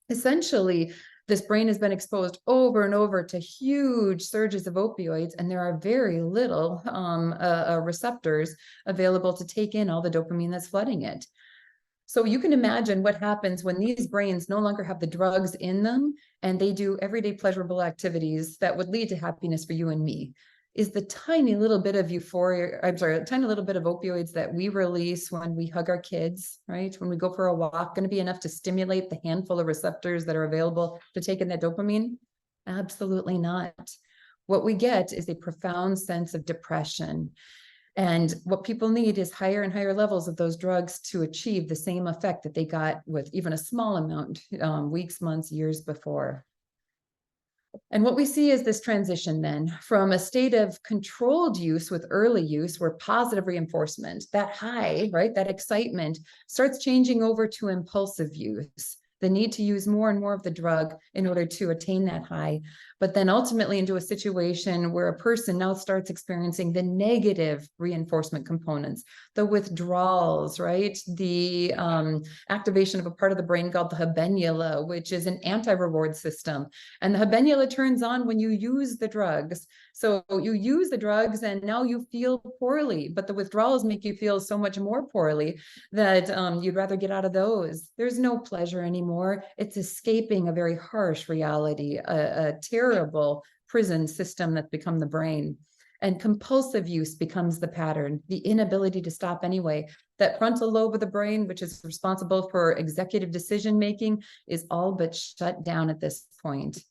Essentially, this brain has been exposed over and over to huge surges of opioids, and there are very little receptors available to take in all the dopamine that's flooding it. So you can imagine what happens when these brains no longer have the drugs in them, and they do everyday pleasurable activities that would lead to happiness for you and me. is the tiny little bit of euphoria, I'm sorry, a tiny little bit of opioids that we release when we hug our kids, right? When we go for a walk, going to be enough to stimulate the handful of receptors that are available to take in that dopamine? Absolutely not. What we get is a profound sense of depression. And what people need is higher and higher levels of those drugs to achieve the same effect that they got with even a small amount, weeks, months, years before. And what we see is this transition then from a state of controlled use with early use, where positive reinforcement, that high, right, that excitement starts changing over to impulsive use, the need to use more and more of the drug in order to attain that high, but then ultimately into a situation where a person now starts experiencing the negative reinforcement components, the withdrawals, right? The activation of a part of the brain called the habenula, which is an anti-reward system. And the habenula turns on when you use the drugs. So you use the drugs and now you feel poorly, but the withdrawals make you feel so much more poorly that you'd rather get out of those. There's no pleasure anymore. It's escaping a very harsh reality, a terrible prison system that's become the brain. And compulsive use becomes the pattern, the inability to stop anyway. That frontal lobe of the brain, which is responsible for executive decision making, is all but shut down at this point.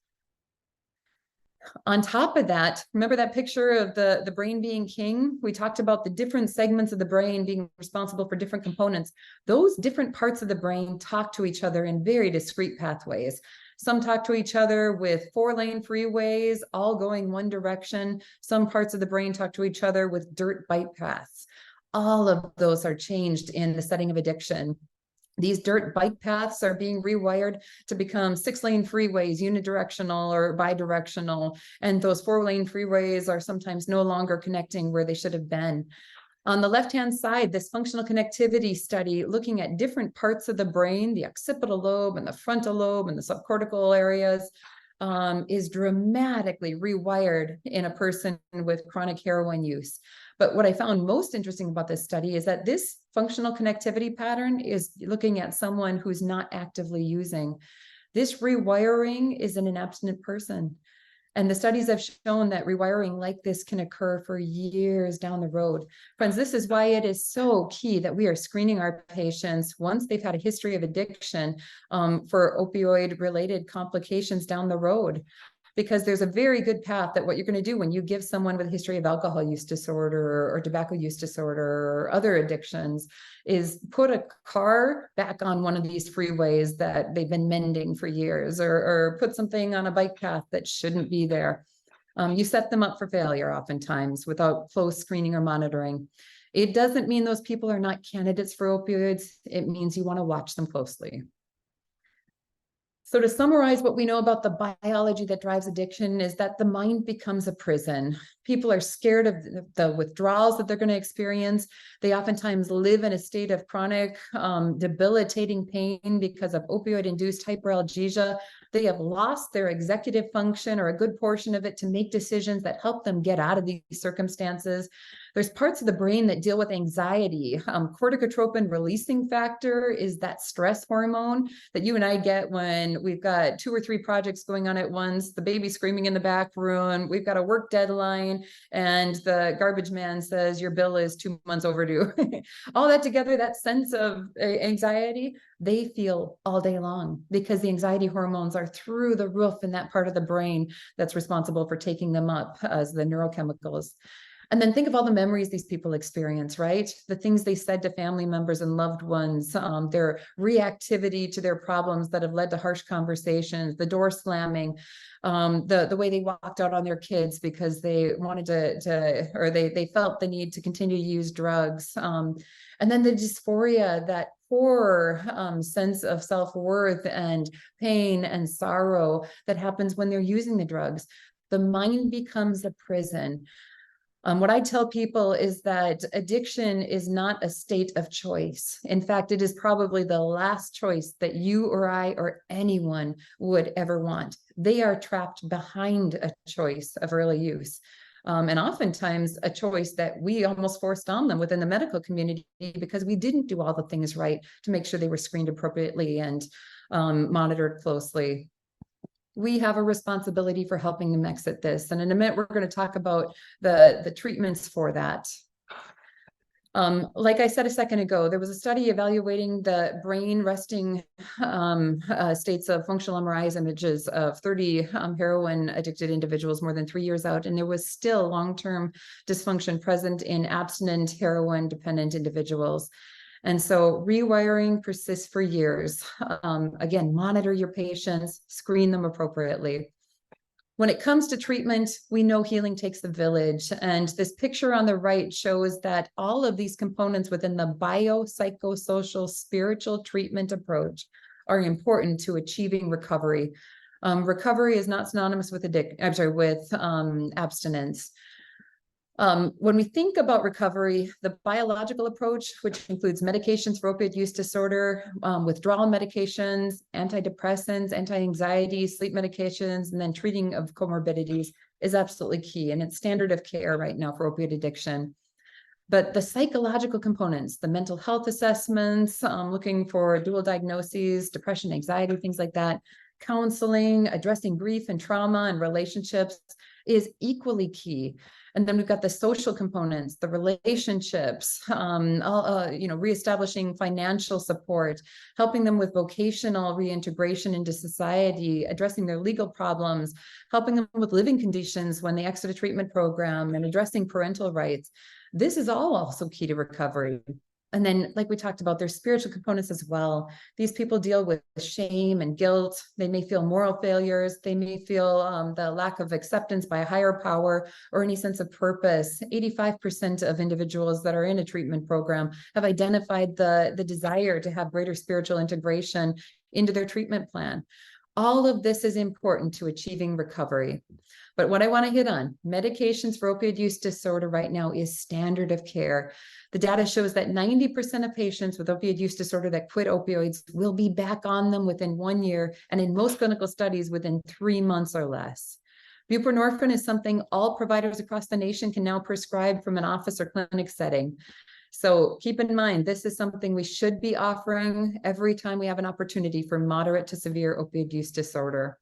On top of that, remember that picture of the brain being king? We talked about the different segments of the brain being responsible for different components. Those different parts of the brain talk to each other in very discrete pathways. Some talk to each other with 4-lane freeways, all going one direction. Some parts of the brain talk to each other with dirt bike paths. All of those are changed in the setting of addiction. These dirt bike paths are being rewired to become 6-lane freeways, unidirectional or bidirectional. And those 4-lane freeways are sometimes no longer connecting where they should have been. On the left-hand side, this functional connectivity study looking at different parts of the brain, the occipital lobe and the frontal lobe and the subcortical areas, is dramatically rewired in a person with chronic heroin use. But what I found most interesting about this study is that this functional connectivity pattern is looking at someone who's not actively using. This rewiring is in an abstinent person. And the studies have shown that rewiring like this can occur for years down the road. Friends, this is why it is so key that we are screening our patients once they've had a history of addiction for opioid-related complications down the road. Because there's a very good path that what you're going to do when you give someone with a history of alcohol use disorder or tobacco use disorder or other addictions is put a car back on one of these freeways that they've been mending for years, or put something on a bike path that shouldn't be there. You set them up for failure oftentimes without close screening or monitoring. It doesn't mean those people are not candidates for opioids. It means you want to watch them closely. So to summarize what we know about the biology that drives addiction is that the mind becomes a prison. People are scared of the withdrawals that they're going to experience. They oftentimes live in a state of chronic, debilitating pain because of opioid-induced hyperalgesia. They have lost their executive function or a good portion of it to make decisions that help them get out of these circumstances. There's parts of the brain that deal with anxiety. Corticotropin releasing factor is that stress hormone that you and I get when we've got 2 or 3 projects going on at once, the baby screaming in the back room, we've got a work deadline, and the garbage man says your bill is 2 months overdue. All that together, that sense of anxiety, they feel all day long because the anxiety hormones are through the roof in that part of the brain that's responsible for taking them up as the neurochemicals. And then think of all the memories these people experience, right? The things they said to family members and loved ones, their reactivity to their problems that have led to harsh conversations, the door slamming, the way they walked out on their kids because they wanted or they felt the need to continue to use drugs. And then the dysphoria, that poor sense of self-worth and pain and sorrow that happens when they're using the drugs. The mind becomes a prison. What I tell people is that addiction is not a state of choice. In fact, it is probably the last choice that you or I or anyone would ever want. They are trapped behind a choice of early use. And oftentimes a choice that we almost forced on them within the medical community because we didn't do all the things right to make sure they were screened appropriately and monitored closely. we have a responsibility for helping them exit this. And in a minute, we're going to talk about the treatments for that. Like I said a second ago, there was a study evaluating the brain resting states of functional MRIs images of 30 heroin addicted individuals more than 3 years out, and there was still long-term dysfunction present in abstinent heroin dependent individuals. And so rewiring persists for years. Again, monitor your patients, screen them appropriately. When it comes to treatment, we know healing takes the village. And this picture on the right shows that all of these components within the biopsychosocial spiritual treatment approach are important to achieving recovery. Recovery is not synonymous with abstinence. When we think about recovery, the biological approach, which includes medications for opioid use disorder, withdrawal medications, antidepressants, anti-anxiety, sleep medications, and then treating of comorbidities is absolutely key. And it's standard of care right now for opioid addiction. But the psychological components, the mental health assessments, looking for dual diagnoses, depression, anxiety, things like that, counseling, addressing grief and trauma and relationships is equally key. And then we've got the social components, the relationships, reestablishing financial support, helping them with vocational reintegration into society, addressing their legal problems, helping them with living conditions when they exit a treatment program, and addressing parental rights. This is all also key to recovery. And then, like we talked about, there's spiritual components as well. These people deal with shame and guilt. They may feel moral failures. They may feel the lack of acceptance by a higher power or any sense of purpose. 85% of individuals that are in a treatment program have identified the desire to have greater spiritual integration into their treatment plan. All of this is important to achieving recovery. But what I want to hit on, medications for opioid use disorder right now is standard of care. The data shows that 90% of patients with opioid use disorder that quit opioids will be back on them within 1 year, and in most clinical studies within 3 months or less. Buprenorphine is something all providers across the nation can now prescribe from an office or clinic setting. So keep in mind, this is something we should be offering every time we have an opportunity for moderate to severe opioid use disorder.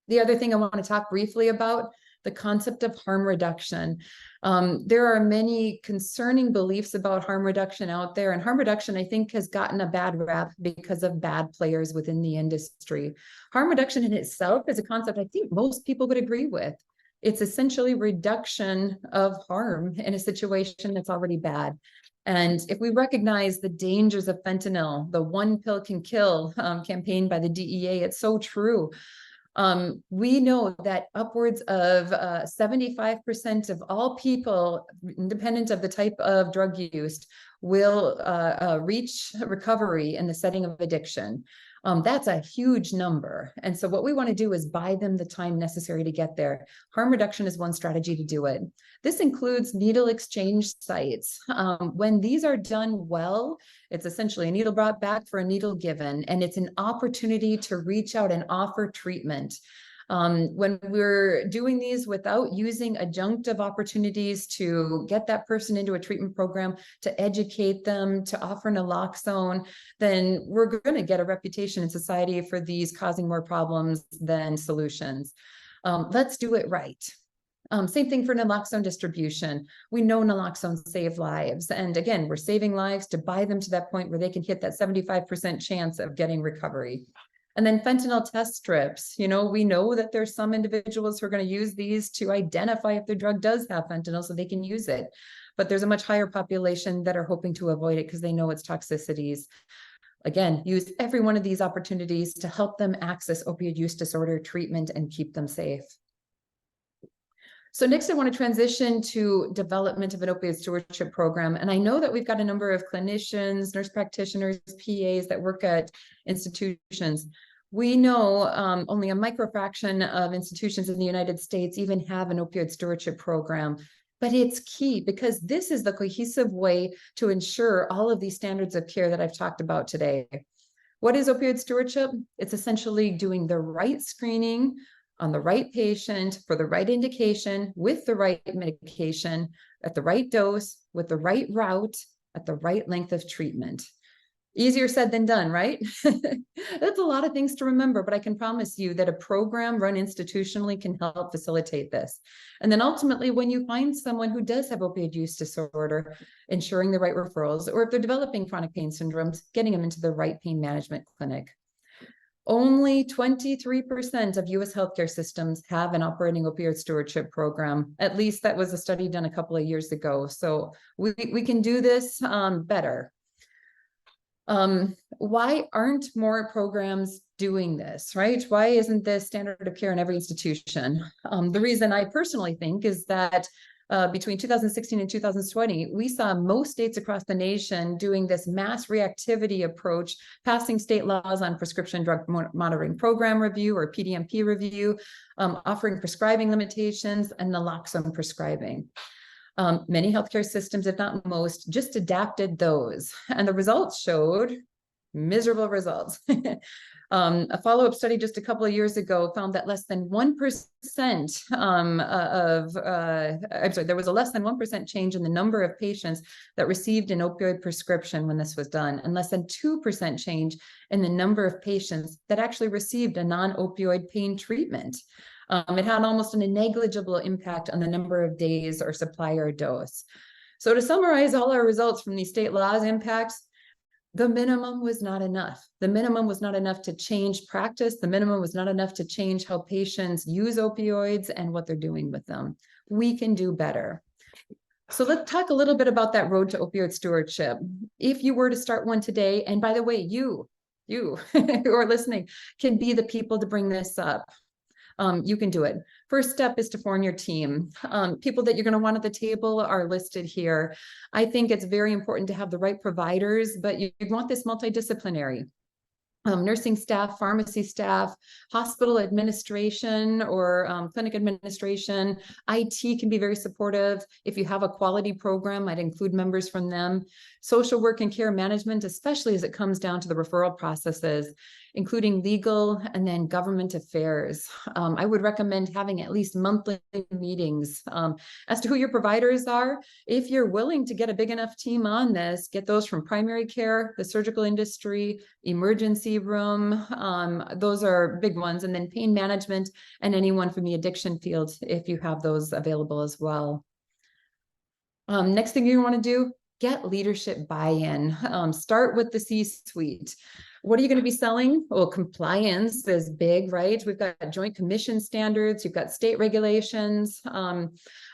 The other thing I want to talk briefly about, the concept of harm reduction. There are many concerning beliefs about harm reduction out there, and harm reduction, I think, has gotten a bad rap because of bad players within the industry. Harm reduction in itself is a concept I think most people would agree with. It's essentially reduction of harm in a situation that's already bad. And if we recognize the dangers of fentanyl, the one pill can kill campaign by the DEA, it's so true. We know that upwards of 75% of all people, independent of the type of drug used, will reach recovery in the setting of addiction. That's a huge number. And so what we want to do is buy them the time necessary to get there. Harm reduction is one strategy to do it. This includes needle exchange sites. When these are done well, it's essentially a needle brought back for a needle given, and it's an opportunity to reach out and offer treatment. When we're doing these without using adjunctive opportunities to get that person into a treatment program, to educate them, to offer naloxone, then we're going to get a reputation in society for these causing more problems than solutions. Let's do it right. Same thing for naloxone distribution. We know naloxone save lives. And again, we're saving lives to buy them to that point where they can hit that 75% chance of getting recovery. And then fentanyl test strips. We know that there's some individuals who are going to use these to identify if their drug does have fentanyl so they can use it. But there's a much higher population that are hoping to avoid it because they know its toxicities. Again, use every one of these opportunities to help them access opioid use disorder treatment and keep them safe. So next, I want to transition to development of an opioid stewardship program. And I know that we've got a number of clinicians, nurse practitioners, PAs that work at institutions. We know only a microfraction of institutions in the United States even have an opioid stewardship program. But it's key because this is the cohesive way to ensure all of these standards of care that I've talked about today. What is opioid stewardship? It's essentially doing the right screening on the right patient for the right indication with the right medication at the right dose with the right route at the right length of treatment. Easier said than done, right? That's a lot of things to remember, but I can promise you that a program run institutionally can help facilitate this. And then ultimately, when you find someone who does have opioid use disorder, ensuring the right referrals, or if they're developing chronic pain syndromes, getting them into the right pain management clinic. Only 23% of US healthcare systems have an operating opioid stewardship program. At least that was a study done a couple of years ago. So we can do this better. Why aren't more programs doing this, right? Why isn't this standard of care in every institution? The reason I personally think is that between 2016 and 2020, we saw most states across the nation doing this mass reactivity approach, passing state laws on prescription drug monitoring program review or PDMP review, offering prescribing limitations, and naloxone prescribing. Many healthcare systems, if not most, just adapted those. And the results showed miserable results. A follow-up study just a couple of years ago found that less than 1% there was a less than 1% change in the number of patients that received an opioid prescription when this was done, and less than 2% change in the number of patients that actually received a non-opioid pain treatment. It had almost a negligible impact on the number of days or supply or dose. So to summarize all our results from these state laws impacts, the minimum was not enough. The minimum was not enough to change practice. The minimum was not enough to change how patients use opioids and what they're doing with them. We can do better. So let's talk a little bit about that road to opioid stewardship. If you were to start one today, and by the way, you who are listening can be the people to bring this up. You can do it. First step is to form your team. People that you're going to want at the table are listed here. I think it's very important to have the right providers, but you want this multidisciplinary. Nursing staff, pharmacy staff, hospital administration or clinic administration. IT can be very supportive. If you have a quality program, I'd include members from them. Social work and care management, especially as it comes down to the referral processes, including legal and then government affairs. I would recommend having at least monthly meetings. As to who your providers are, if you're willing to get a big enough team on this, get those from primary care, the surgical industry, emergency room, those are big ones, and then pain management and anyone from the addiction field if you have those available as well. Next thing you want to do, get leadership buy-in. Start with the C-suite. What are you going to be selling? Well, compliance is big, right? We've got joint commission standards, you've got state regulations,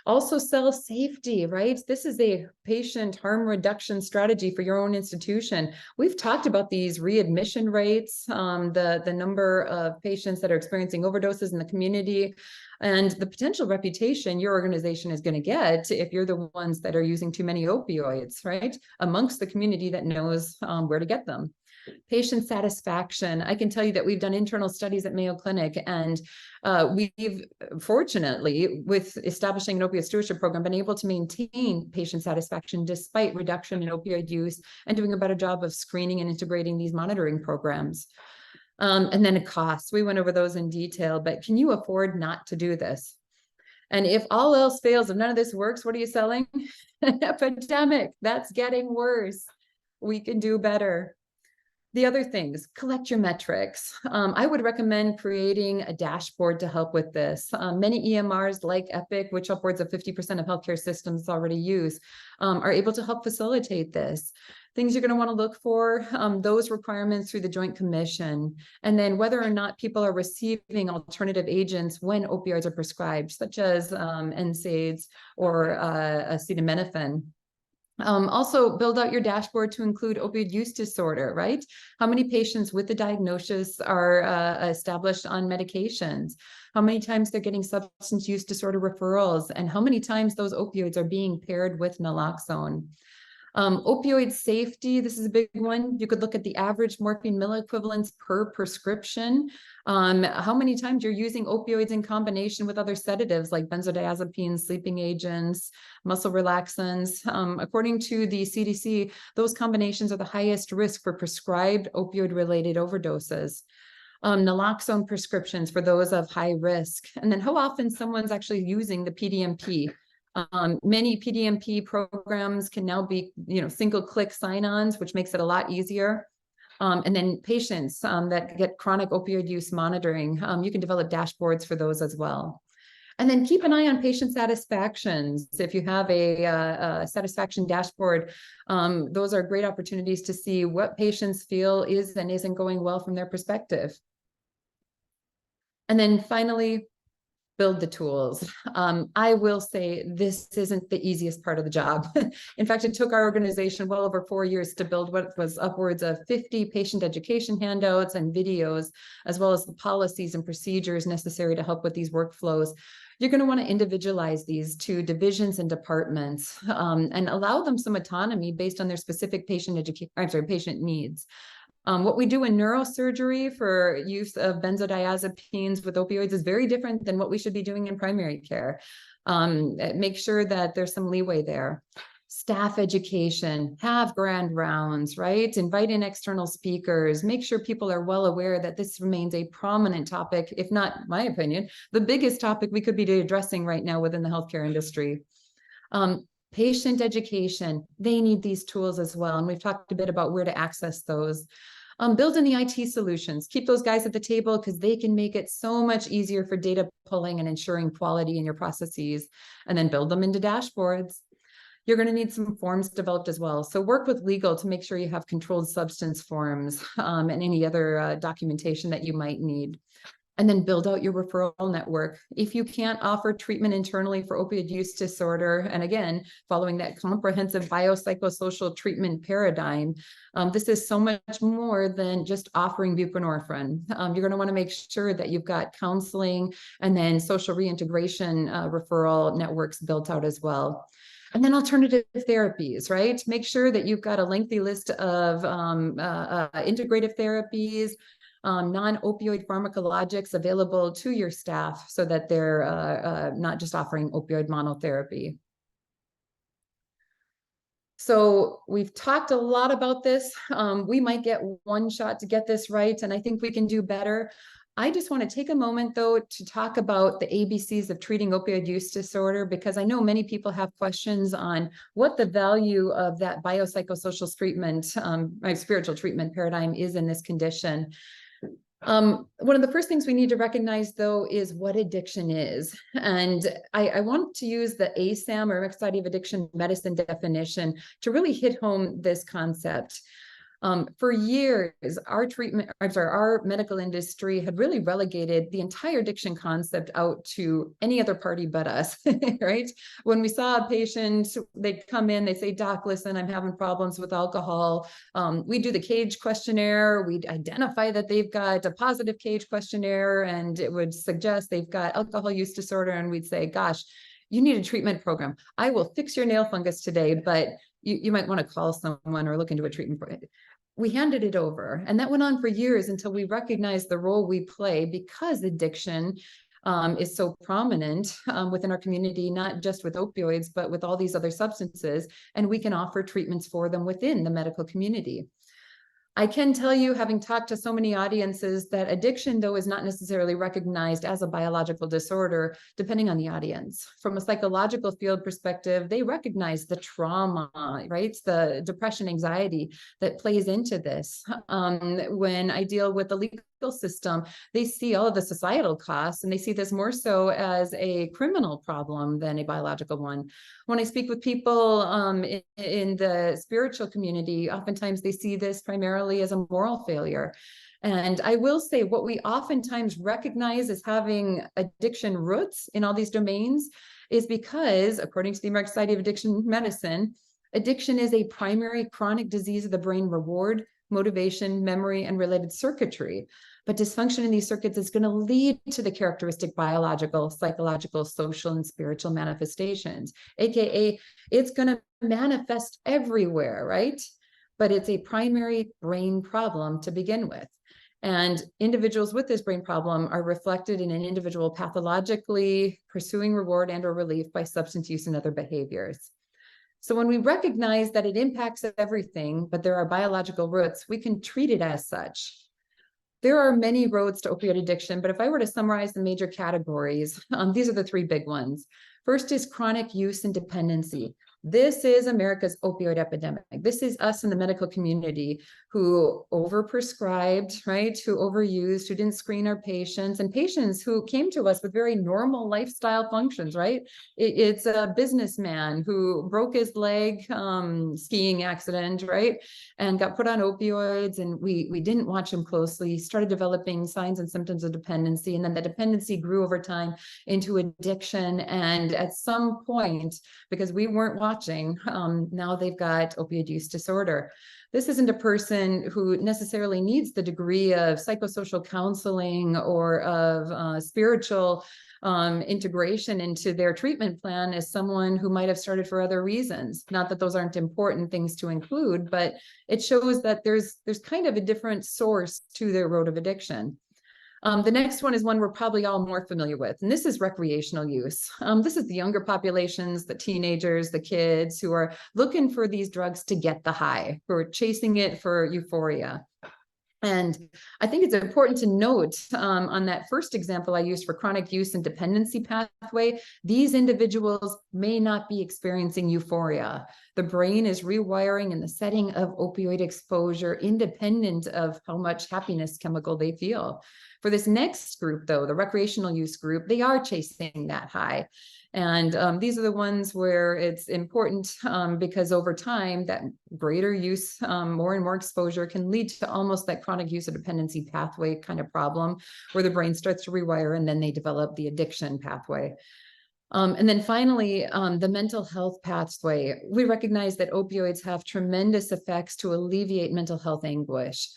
also sell safety, right? This is a patient harm reduction strategy for your own institution. We've talked about these readmission rates, the number of patients that are experiencing overdoses in the community, and the potential reputation your organization is going to get if you're the ones that are using too many opioids, right? Amongst the community that knows where to get them. Patient satisfaction. I can tell you that we've done internal studies at Mayo Clinic, and we've fortunately, with establishing an opioid stewardship program, been able to maintain patient satisfaction despite reduction in opioid use and doing a better job of screening and integrating these monitoring programs. And then costs. We went over those in detail, but can you afford not to do this? And if all else fails, if none of this works, what are you selling? An epidemic. That's getting worse. We can do better. The other things, collect your metrics. I would recommend creating a dashboard to help with this. Many EMRs like Epic, which upwards of 50% of healthcare systems already use, are able to help facilitate this. Things you're going to want to look for, those requirements through the Joint Commission, and then whether or not people are receiving alternative agents when opioids are prescribed, such as NSAIDs or acetaminophen. Also build out your dashboard to include opioid use disorder, right? How many patients with the diagnosis are established on medications? How many times they're getting substance use disorder referrals, and how many times those opioids are being paired with naloxone? Opioid safety, this is a big one. You could look at the average morphine milliequivalents per prescription. How many times you're using opioids in combination with other sedatives like benzodiazepines, sleeping agents, muscle relaxants. According to the CDC, those combinations are the highest risk for prescribed opioid-related overdoses. Naloxone prescriptions for those of high risk. And then how often someone's actually using the PDMP. Many PDMP programs can now be, single click sign-ons, which makes it a lot easier. And then patients that get chronic opioid use monitoring, you can develop dashboards for those as well. And then keep an eye on patient satisfactions. If you have a satisfaction dashboard, those are great opportunities to see what patients feel is and isn't going well from their perspective. And then finally, build the tools. I will say this isn't the easiest part of the job. In fact, it took our organization well over 4 years to build what was upwards of 50 patient education handouts and videos, as well as the policies and procedures necessary to help with these workflows. You're going to want to individualize these to divisions and departments and allow them some autonomy based on their specific patient needs. What we do in neurosurgery for use of benzodiazepines with opioids is very different than what we should be doing in primary care. Make sure that there's some leeway there. Staff education, have grand rounds, right? Invite in external speakers, make sure people are well aware that this remains a prominent topic, if not, my opinion, the biggest topic we could be addressing right now within the healthcare industry. Patient education, they need these tools as well. And we've talked a bit about where to access those. Build in the IT solutions, keep those guys at the table because they can make it so much easier for data pulling and ensuring quality in your processes, and then build them into dashboards. You're going to need some forms developed as well. So work with legal to make sure you have controlled substance forms and any other documentation that you might need. And then build out your referral network. If you can't offer treatment internally for opioid use disorder, and again, following that comprehensive biopsychosocial treatment paradigm, this is so much more than just offering buprenorphine. You're going to want to make sure that you've got counseling and then social reintegration referral networks built out as well. And then alternative therapies, right? Make sure that you've got a lengthy list of integrative therapies, non-opioid pharmacologics available to your staff so that they're not just offering opioid monotherapy. So we've talked a lot about this. We might get one shot to get this right, and I think we can do better. I just want to take a moment, though, to talk about the ABCs of treating opioid use disorder, because I know many people have questions on what the value of that biopsychosocial treatment, spiritual treatment paradigm is in this condition. One of the first things we need to recognize, though, is what addiction is. And I want to use the ASAM, or American Society of Addiction Medicine definition, to really hit home this concept. For years, our medical industry had really relegated the entire addiction concept out to any other party but us, right? When we saw a patient, they'd come in, they say, "Doc, listen, I'm having problems with alcohol." We do the CAGE questionnaire. We'd identify that they've got a positive CAGE questionnaire, and it would suggest they've got alcohol use disorder. And we'd say, "Gosh, you need a treatment program. I will fix your nail fungus today, but you might want to call someone or look into a treatment program." We handed it over, and that went on for years until we recognized the role we play, because addiction is so prominent within our community, not just with opioids, but with all these other substances, and we can offer treatments for them within the medical community. I can tell you, having talked to so many audiences, that addiction, though, is not necessarily recognized as a biological disorder, depending on the audience. From a psychological field perspective, they recognize the trauma, right? The depression, anxiety that plays into this. When I deal with the legal system, they see all of the societal costs, and they see this more so as a criminal problem than a biological one. When I speak with people in the spiritual community, oftentimes they see this primarily as a moral failure. And I will say, what we oftentimes recognize as having addiction roots in all these domains is because, according to the American Society of Addiction Medicine, addiction is a primary chronic disease of the brain reward, motivation, memory, and related circuitry. But dysfunction in these circuits is going to lead to the characteristic biological, psychological, social, and spiritual manifestations, AKA it's going to manifest everywhere, right? But it's a primary brain problem to begin with. And individuals with this brain problem are reflected in an individual pathologically pursuing reward and or relief by substance use and other behaviors. So when we recognize that it impacts everything, but there are biological roots, we can treat it as such. There are many roads to opioid addiction, but if I were to summarize the major categories, these are the three big ones. First is chronic use and dependency. This is America's opioid epidemic. This is us in the medical community who overprescribed, right? Who overused, who didn't screen our patients, and patients who came to us with very normal lifestyle functions, right? It's a businessman who broke his leg skiing accident, right? And got put on opioids, and we didn't watch him closely, started developing signs and symptoms of dependency, and then the dependency grew over time into addiction. And at some point, because we weren't watching, now they've got opioid use disorder. This isn't a person who necessarily needs the degree of psychosocial counseling or of spiritual integration into their treatment plan as someone who might have started for other reasons. Not that those aren't important things to include, but it shows that there's kind of a different source to their road of addiction. The next one is one we're probably all more familiar with, and this is recreational use. This is the younger populations, the teenagers, the kids who are looking for these drugs to get the high, who are chasing it for euphoria. And I think it's important to note on that first example I used for chronic use and dependency pathway, these individuals may not be experiencing euphoria. The brain is rewiring in the setting of opioid exposure, independent of how much happiness chemical they feel. For this next group, though, the recreational use group, they are chasing that high. And these are the ones where it's important because over time, that greater use, more and more exposure can lead to almost that chronic use of dependency pathway kind of problem where the brain starts to rewire and then they develop the addiction pathway. And then finally, the mental health pathway. We recognize that opioids have tremendous effects to alleviate mental health anguish.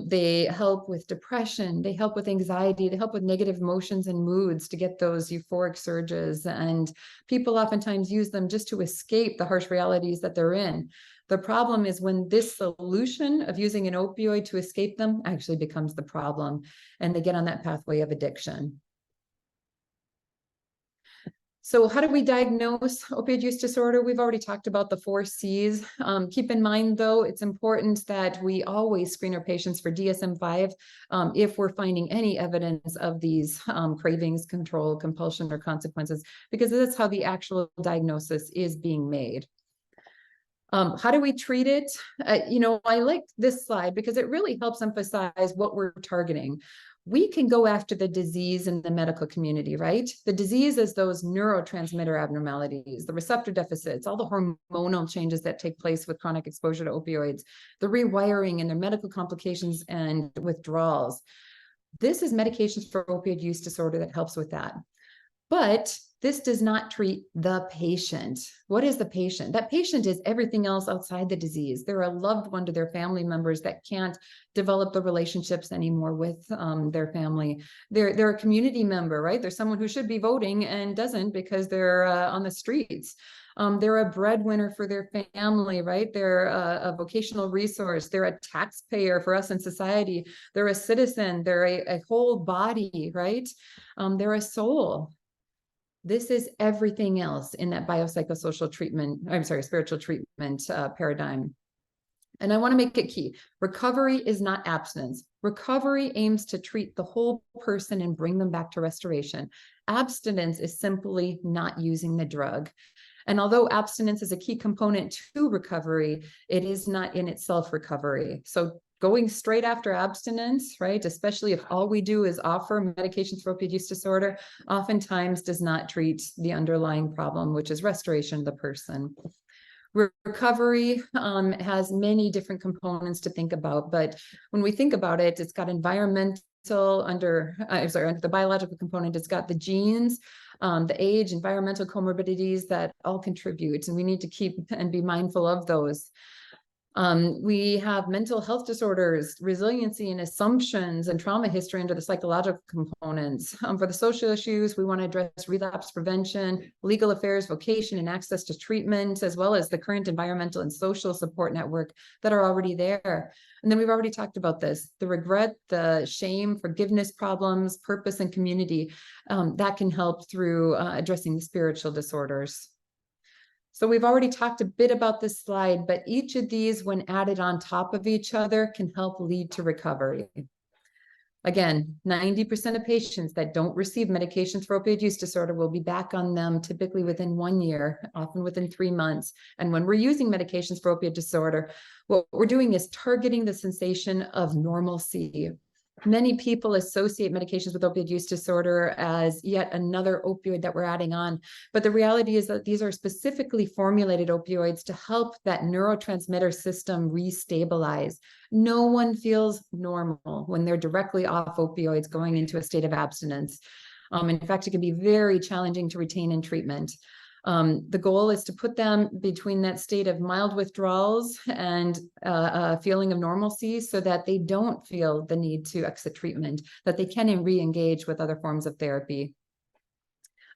They help with depression, they help with anxiety, they help with negative emotions and moods to get those euphoric surges. And people oftentimes use them just to escape the harsh realities that they're in. The problem is when this solution of using an opioid to escape them actually becomes the problem, and they get on that pathway of addiction. So how do we diagnose opioid use disorder? We've already talked about the 4 C's. Keep in mind, though, it's important that we always screen our patients for DSM-5 if we're finding any evidence of these cravings, control, compulsion, or consequences, because that's how the actual diagnosis is being made. How do we treat it? I like this slide because it really helps emphasize what we're targeting. We can go after the disease in the medical community, right? The disease is those neurotransmitter abnormalities, the receptor deficits, all the hormonal changes that take place with chronic exposure to opioids, the rewiring and their medical complications and withdrawals. This is medications for opioid use disorder that helps with that. But this does not treat the patient. What is the patient? That patient is everything else outside the disease. They're a loved one to their family members that can't develop the relationships anymore with their family. They're a community member, right? They're someone who should be voting and doesn't because they're on the streets. They're a breadwinner for their family, right? They're a vocational resource. They're a taxpayer for us in society. They're a citizen. They're a whole body, right? They're a soul. This is everything else in that biopsychosocial treatment, spiritual treatment paradigm. And I want to make it key. Recovery is not abstinence. Recovery aims to treat the whole person and bring them back to restoration. Abstinence is simply not using the drug. And although abstinence is a key component to recovery, it is not in itself recovery. So going straight after abstinence, right, especially if all we do is offer medications for opioid use disorder, oftentimes does not treat the underlying problem, which is restoration of the person. Recovery has many different components to think about, but when we think about it, it's got environmental under the biological component, it's got the genes, the age, environmental comorbidities that all contribute, and we need to keep and be mindful of those. We have mental health disorders, resiliency and assumptions, and trauma history under the psychological components. For the social issues, we want to address relapse prevention, legal affairs, vocation, and access to treatment, as well as the current environmental and social support network that are already there. And then we've already talked about this, the regret, the shame, forgiveness problems, purpose, and community that can help through addressing the spiritual disorders. So we've already talked a bit about this slide, but each of these, when added on top of each other, can help lead to recovery. Again, 90% of patients that don't receive medications for opioid use disorder will be back on them typically within 1 year, often within 3 months. And when we're using medications for opioid disorder, what we're doing is targeting the sensation of normalcy. Many people associate medications with opioid use disorder as yet another opioid that we're adding on. But the reality is that these are specifically formulated opioids to help that neurotransmitter system restabilize. No one feels normal when they're directly off opioids going into a state of abstinence. In fact, it can be very challenging to retain in treatment. The goal is to put them between that state of mild withdrawals and a feeling of normalcy so that they don't feel the need to exit treatment, that they can re-engage with other forms of therapy.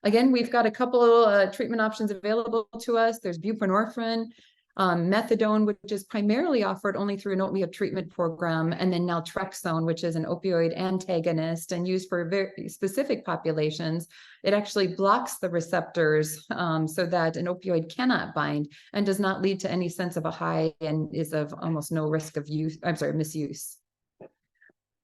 Again, we've got a couple treatment options available to us. There's buprenorphine, methadone, which is primarily offered only through an opioid treatment program, and then naltrexone, which is an opioid antagonist and used for very specific populations. It actually blocks the receptors so that an opioid cannot bind and does not lead to any sense of a high and is of almost no risk of misuse.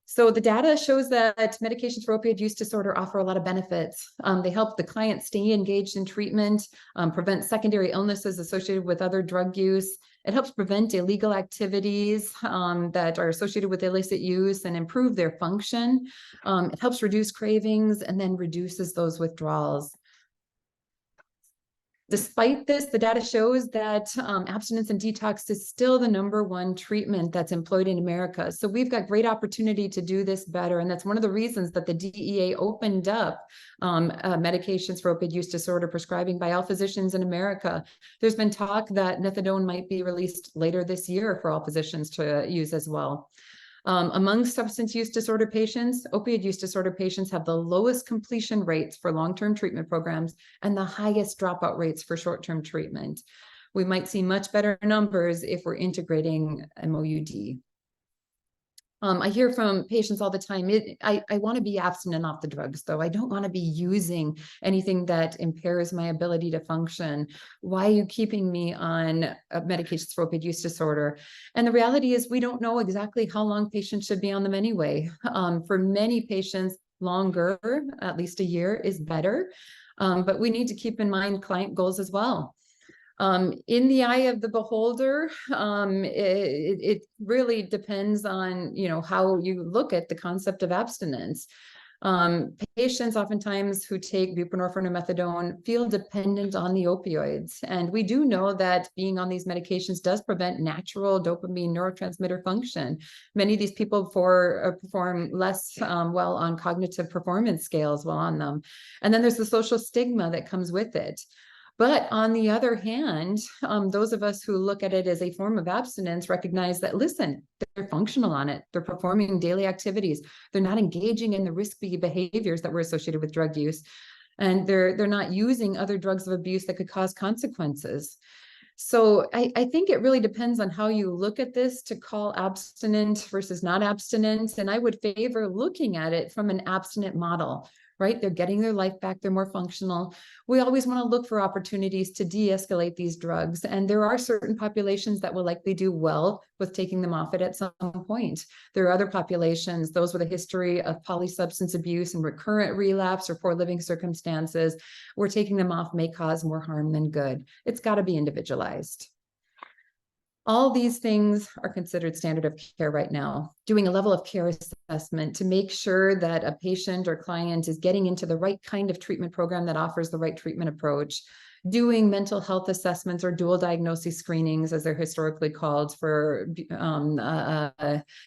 So the data shows that medications for opioid use disorder offer a lot of benefits. They help the client stay engaged in treatment, prevent secondary illnesses associated with other drug use. It helps prevent illegal activities that are associated with illicit use and improve their function. It helps reduce cravings and then reduces those withdrawals. Despite this, the data shows that abstinence and detox is still the #1 treatment that's employed in America. So we've got great opportunity to do this better. And that's one of the reasons that the DEA opened up medications for opioid use disorder prescribing by all physicians in America. There's been talk that methadone might be released later this year for all physicians to use as well. Among substance use disorder patients, opioid use disorder patients have the lowest completion rates for long-term treatment programs and the highest dropout rates for short-term treatment. We might see much better numbers if we're integrating MOUD. I hear from patients all the time, I want to be abstinent off the drugs, though. I don't want to be using anything that impairs my ability to function. Why are you keeping me on medications for opioid use disorder? And the reality is we don't know exactly how long patients should be on them anyway. For many patients, longer, at least a year, is better. But we need to keep in mind client goals as well. In the eye of the beholder, it really depends on, how you look at the concept of abstinence. Patients oftentimes who take buprenorphine or methadone feel dependent on the opioids. And we do know that being on these medications does prevent natural dopamine neurotransmitter function. Many of these people perform less well on cognitive performance scales while on them. And then there's the social stigma that comes with it. But on the other hand, those of us who look at it as a form of abstinence recognize that, listen, they're functional on it. They're performing daily activities. They're not engaging in the risky behaviors that were associated with drug use. And they're not using other drugs of abuse that could cause consequences. So I think it really depends on how you look at this to call abstinent versus not abstinent. And I would favor looking at it from an abstinent model, right? They're getting their life back. They're more functional. We always want to look for opportunities to de-escalate these drugs. And there are certain populations that will likely do well with taking them off it at some point. There are other populations, those with a history of polysubstance abuse and recurrent relapse or poor living circumstances, where taking them off may cause more harm than good. It's got to be individualized. All these things are considered standard of care right now. Doing a level of care assessment to make sure that a patient or client is getting into the right kind of treatment program that offers the right treatment approach. Doing mental health assessments or dual diagnosis screenings, as they're historically called, for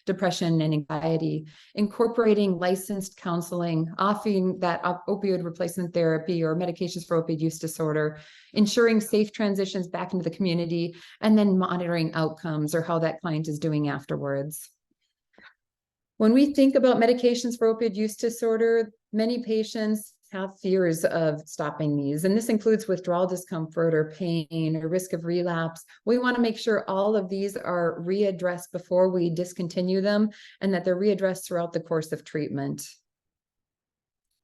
depression and anxiety. Incorporating licensed counseling, offering that opioid replacement therapy or medications for opioid use disorder, ensuring safe transitions back into the community, and then monitoring outcomes or how that client is doing afterwards. When we think about medications for opioid use disorder, many patients have fears of stopping these, and this includes withdrawal discomfort or pain or risk of relapse. We want to make sure all of these are readdressed before we discontinue them and that they're readdressed throughout the course of treatment.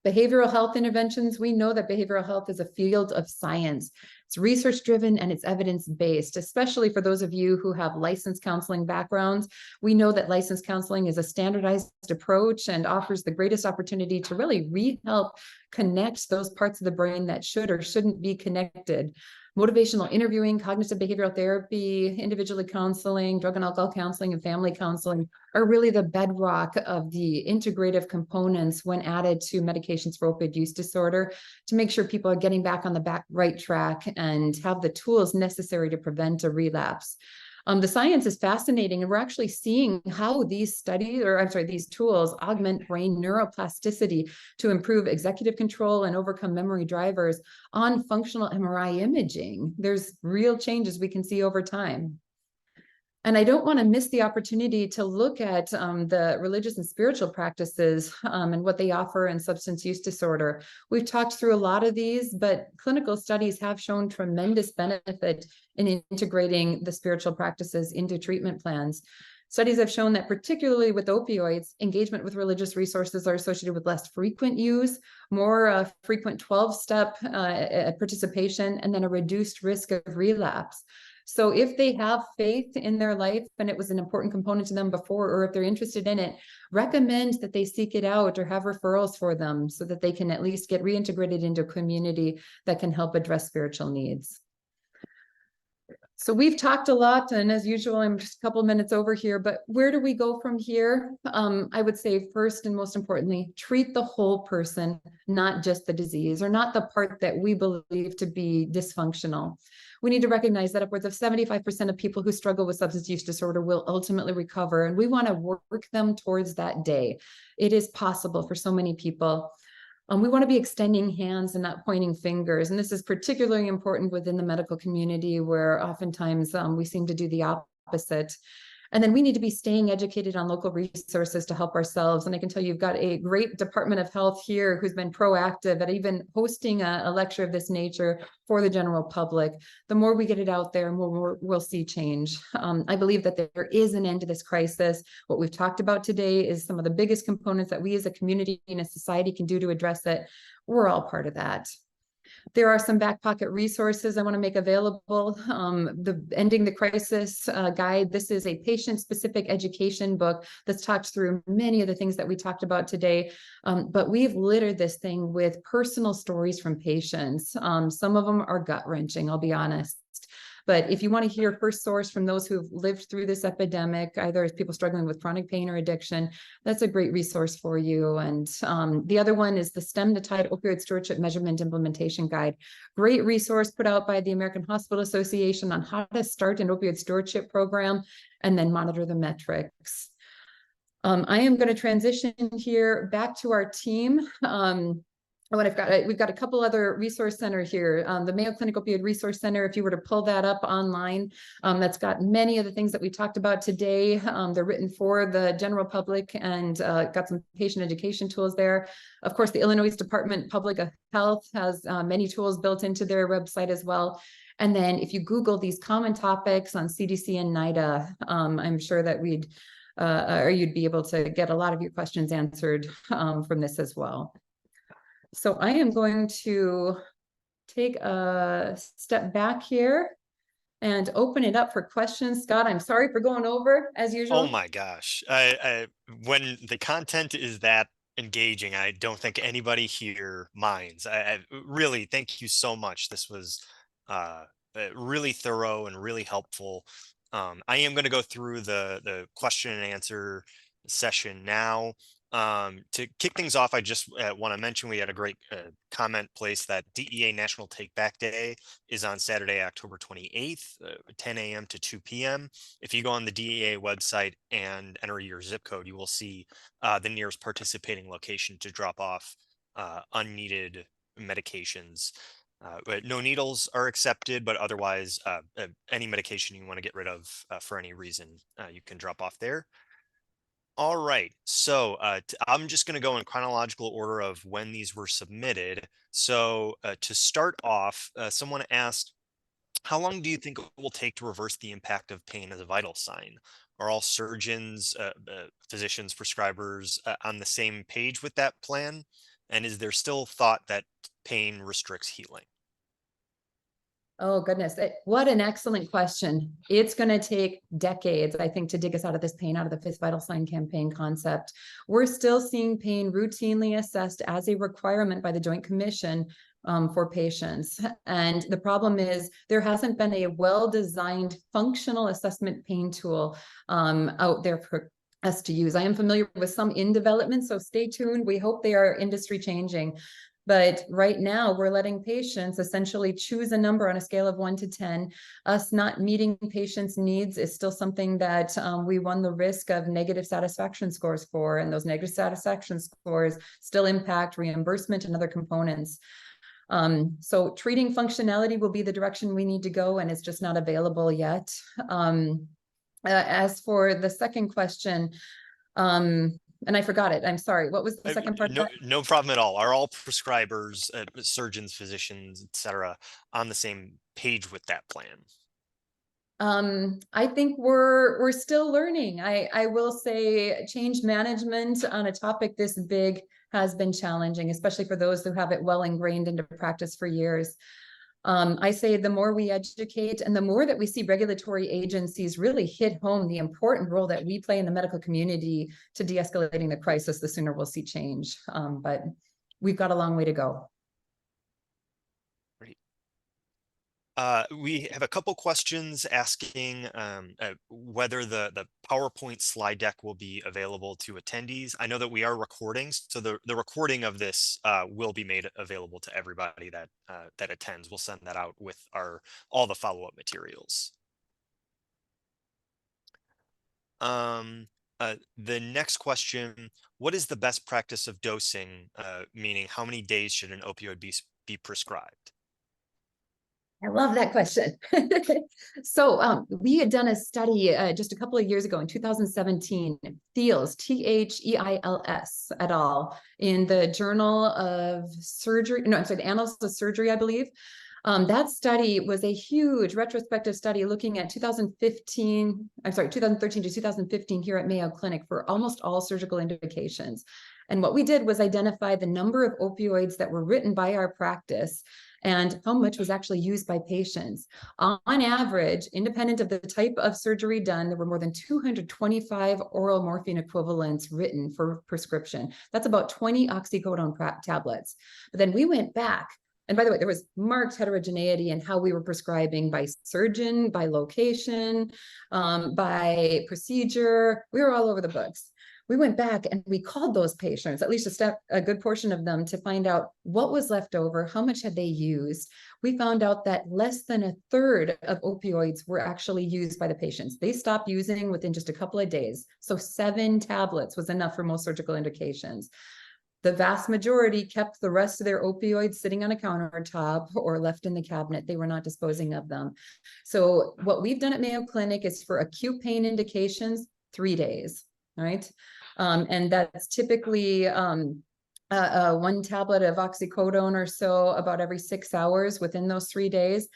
Behavioral health interventions, we know that behavioral health is a field of science. It's research driven and it's evidence based, especially for those of you who have licensed counseling backgrounds. We know that licensed counseling is a standardized approach and offers the greatest opportunity to really re-help connect those parts of the brain that should or shouldn't be connected. Motivational interviewing, cognitive behavioral therapy, individual counseling, drug and alcohol counseling, and family counseling are really the bedrock of the integrative components when added to medications for opioid use disorder to make sure people are getting back on the right track and have the tools necessary to prevent a relapse. The science is fascinating, and we're actually seeing how these these tools augment brain neuroplasticity to improve executive control and overcome memory drivers on functional MRI imaging. There's real changes we can see over time. And I don't want to miss the opportunity to look at the religious and spiritual practices and what they offer in substance use disorder. We've talked through a lot of these, but clinical studies have shown tremendous benefit in integrating the spiritual practices into treatment plans. Studies have shown that particularly with opioids, engagement with religious resources are associated with less frequent use, more frequent 12-step participation, and then a reduced risk of relapse. So if they have faith in their life and it was an important component to them before, or if they're interested in it, recommend that they seek it out or have referrals for them so that they can at least get reintegrated into a community that can help address spiritual needs. So we've talked a lot, and as usual, I'm just a couple of minutes over here, but where do we go from here? I would say first and most importantly, treat the whole person, not just the disease or not the part that we believe to be dysfunctional. We need to recognize that upwards of 75% of people who struggle with substance use disorder will ultimately recover, and we want to work them towards that day. It is possible for so many people. We want to be extending hands and not pointing fingers. And this is particularly important within the medical community where oftentimes we seem to do the opposite. And then we need to be staying educated on local resources to help ourselves. And I can tell you, you've got a great Department of Health here who's been proactive at even hosting a lecture of this nature for the general public. The more we get it out there, more we'll see change. I believe that there is an end to this crisis. What we've talked about today is some of the biggest components that we as a community and a society can do to address it. We're all part of that. There are some back pocket resources I want to make available. The Ending the Crisis guide. This is a patient-specific education book that's talked through many of the things that we talked about today. But we've littered this thing with personal stories from patients. Some of them are gut-wrenching, I'll be honest. But if you want to hear first source from those who've lived through this epidemic, either as people struggling with chronic pain or addiction, that's a great resource for you. And the other one is the Stem to Tide Opioid Stewardship Measurement Implementation Guide. Great resource put out by the American Hospital Association on how to start an opioid stewardship program and then monitor the metrics. I am going to transition here back to our team. We've got a couple other resource centers here. The Mayo Clinic Opioid Resource Center, if you were to pull that up online, that's got many of the things that we talked about today. They're written for the general public and got some patient education tools there. Of course, the Illinois Department of Public Health has many tools built into their website as well. And then if you Google these common topics on CDC and NIDA, I'm sure that you'd be able to get a lot of your questions answered from this as well. So I am going to take a step back here and open it up for questions. Scott, I'm sorry for going over as usual. Oh my gosh. When the content is that engaging, I don't think anybody here minds. I really thank you so much. This was really thorough and really helpful. I am going to go through the question and answer session now. To kick things off, I just want to mention we had a great comment placed that DEA National Take Back Day is on Saturday, October 28th, 10 a.m. to 2 p.m. If you go on the DEA website and enter your zip code, you will see the nearest participating location to drop off unneeded medications. But no needles are accepted, but otherwise, any medication you want to get rid of for any reason, you can drop off there. All right, so I'm just going to go in chronological order of when these were submitted. So to start off, someone asked, how long do you think it will take to reverse the impact of pain as a vital sign? Are all surgeons, physicians, prescribers on the same page with that plan? And is there still thought that pain restricts healing? Oh, goodness. What an excellent question. It's going to take decades, I think, to dig us out of this pain, out of the fifth vital sign campaign concept. We're still seeing pain routinely assessed as a requirement by the Joint Commission for patients. And the problem is there hasn't been a well-designed functional assessment pain tool out there for us to use. I am familiar with some in development, so stay tuned. We hope they are industry changing. But right now, we're letting patients essentially choose a number on a scale of 1 to 10. Us not meeting patients' needs is still something that we run the risk of negative satisfaction scores for, and those negative satisfaction scores still impact reimbursement and other components. So treating functionality will be the direction we need to go, and it's just not available yet. As for the second question, and I forgot it. I'm sorry. What was the second part? No problem at all. Are all prescribers, surgeons, physicians, etc., on the same page with that plan? I think we're still learning. I will say change management on a topic this big has been challenging, especially for those who have it well ingrained into practice for years. I say the more we educate and the more that we see regulatory agencies really hit home the important role that we play in the medical community to de-escalating the crisis, the sooner we'll see change. But we've got a long way to go. Great. We have a couple questions asking whether the PowerPoint slide deck will be available to attendees. I know that we are recording, so the recording of this will be made available to everybody that that attends. We'll send that out with all the follow-up materials. The next question, what is the best practice of dosing, meaning how many days should an opioid be prescribed? I love that question. So we had done a study just a couple of years ago in 2017, Theils, Theils et al. In the Journal of Surgery, no, I'm sorry, the Annals of Surgery, I believe. That study was a huge retrospective study looking at 2013 to 2015 here at Mayo Clinic for almost all surgical indications. And what we did was identify the number of opioids that were written by our practice and how much was actually used by patients. On average, independent of the type of surgery done, there were more than 225 oral morphine equivalents written for prescription. That's about 20 oxycodone tablets. But then we went back. And by the way, there was marked heterogeneity in how we were prescribing by surgeon, by location, by procedure. We were all over the books. We went back and we called those patients, at least a good portion of them, to find out what was left over, how much had they used. We found out that less than a third of opioids were actually used by the patients. They stopped using within just a couple of days. So 7 tablets was enough for most surgical indications. The vast majority kept the rest of their opioids sitting on a countertop or left in the cabinet. They were not disposing of them. So what we've done at Mayo Clinic is for acute pain indications, 3 days, right? And that's typically 1 tablet of oxycodone or so about every 6 hours within those 3 days.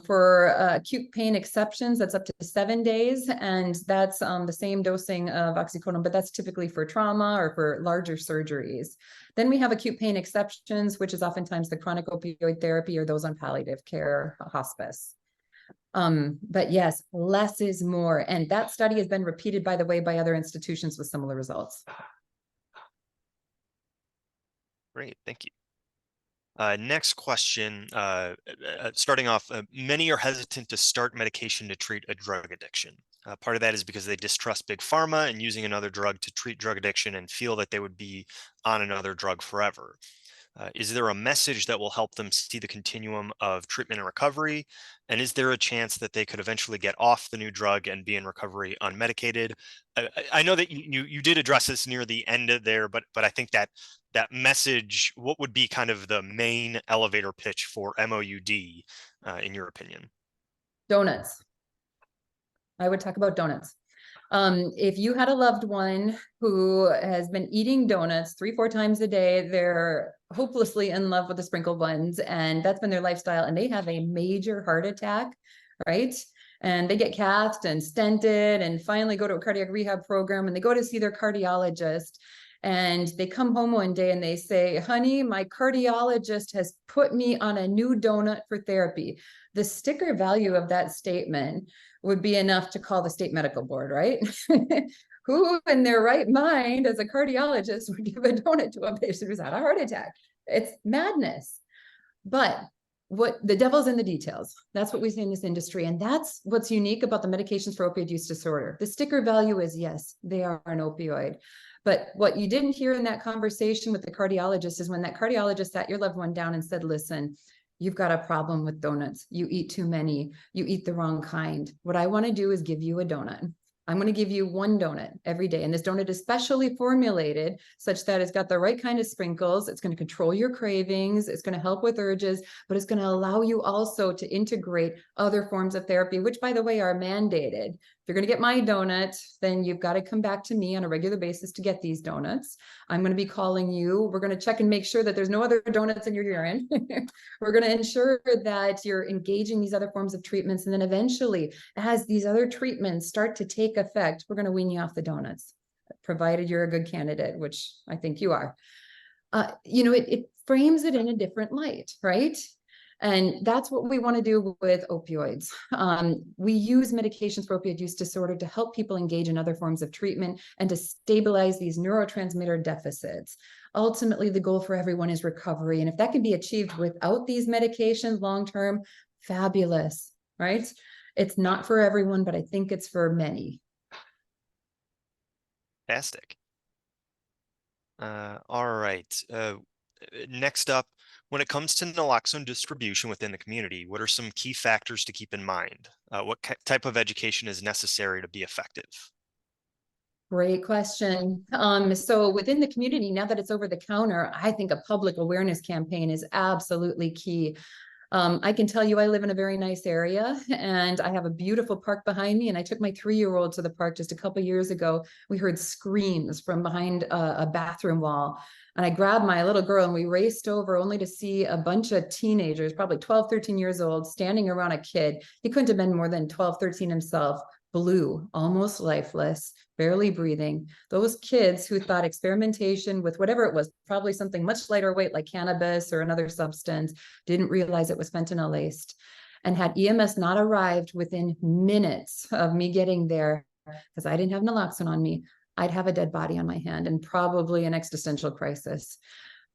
For acute pain exceptions, that's up to 7 days, and that's the same dosing of oxycodone, but that's typically for trauma or for larger surgeries. Then we have acute pain exceptions, which is oftentimes the chronic opioid therapy or those on palliative care, hospice. But yes, less is more. And that study has been repeated, by the way, by other institutions with similar results. Great, thank you. Next question, starting off, many are hesitant to start medication to treat a drug addiction. Part of that is because they distrust big pharma and using another drug to treat drug addiction and feel that they would be on another drug forever. Is there a message that will help them see the continuum of treatment and recovery? And is there a chance that they could eventually get off the new drug and be in recovery unmedicated? I know that you did address this near the end of there, but I think that message, what would be kind of the main elevator pitch for MOUD, in your opinion? Donuts. I would talk about donuts. If you had a loved one who has been eating donuts 3-4 times a day, they're hopelessly in love with the sprinkled ones, and that's been their lifestyle, and they have a major heart attack, right? And they get cathed and stented and finally go to a cardiac rehab program and they go to see their cardiologist. And they come home one day and they say, honey, my cardiologist has put me on a new donut for therapy. The sticker value of that statement would be enough to call the state medical board, right? Who in their right mind as a cardiologist would give a donut to a patient who's had a heart attack? It's madness. But what the devil's in the details. That's what we see in this industry. And that's what's unique about the medications for opioid use disorder. The sticker value is, yes, they are an opioid. But what you didn't hear in that conversation with the cardiologist is when that cardiologist sat your loved one down and said, listen, you've got a problem with donuts. You eat too many. You eat the wrong kind. What I want to do is give you a donut. I'm going to give you one donut every day. And this donut is specially formulated such that it's got the right kind of sprinkles. It's going to control your cravings. It's going to help with urges, but it's going to allow you also to integrate other forms of therapy, which, by the way, are mandated. If you're going to get my donut, then you've got to come back to me on a regular basis to get these donuts. I'm going to be calling you. We're going to check and make sure that there's no other donuts in your urine. We're going to ensure that you're engaging these other forms of treatments. And then eventually, as these other treatments start to take effect, we're going to wean you off the donuts, provided you're a good candidate, which I think you are. It frames it in a different light, right? And that's what we want to do with opioids. We use medications for opioid use disorder to help people engage in other forms of treatment and to stabilize these neurotransmitter deficits. Ultimately, the goal for everyone is recovery. And if that can be achieved without these medications long-term, fabulous, right? It's not for everyone, but I think it's for many. Fantastic. All right. Next up, when it comes to naloxone distribution within the community, what are some key factors to keep in mind? What type of education is necessary to be effective? Great question. So within the community, now that it's over the counter, I think a public awareness campaign is absolutely key. I can tell you I live in a very nice area and I have a beautiful park behind me, and I took my 3-year-old to the park just a couple years ago. We heard screams from behind a bathroom wall, and I grabbed my little girl and we raced over only to see a bunch of teenagers, probably 12, 13 years old, standing around a kid. He couldn't have been more than 12, 13 himself, blue, almost lifeless, barely breathing. Those kids who thought experimentation with whatever it was, probably something much lighter weight like cannabis or another substance, didn't realize it was fentanyl laced. And had EMS not arrived within minutes of me getting there, because I didn't have naloxone on me, I'd have a dead body on my hand and probably an existential crisis.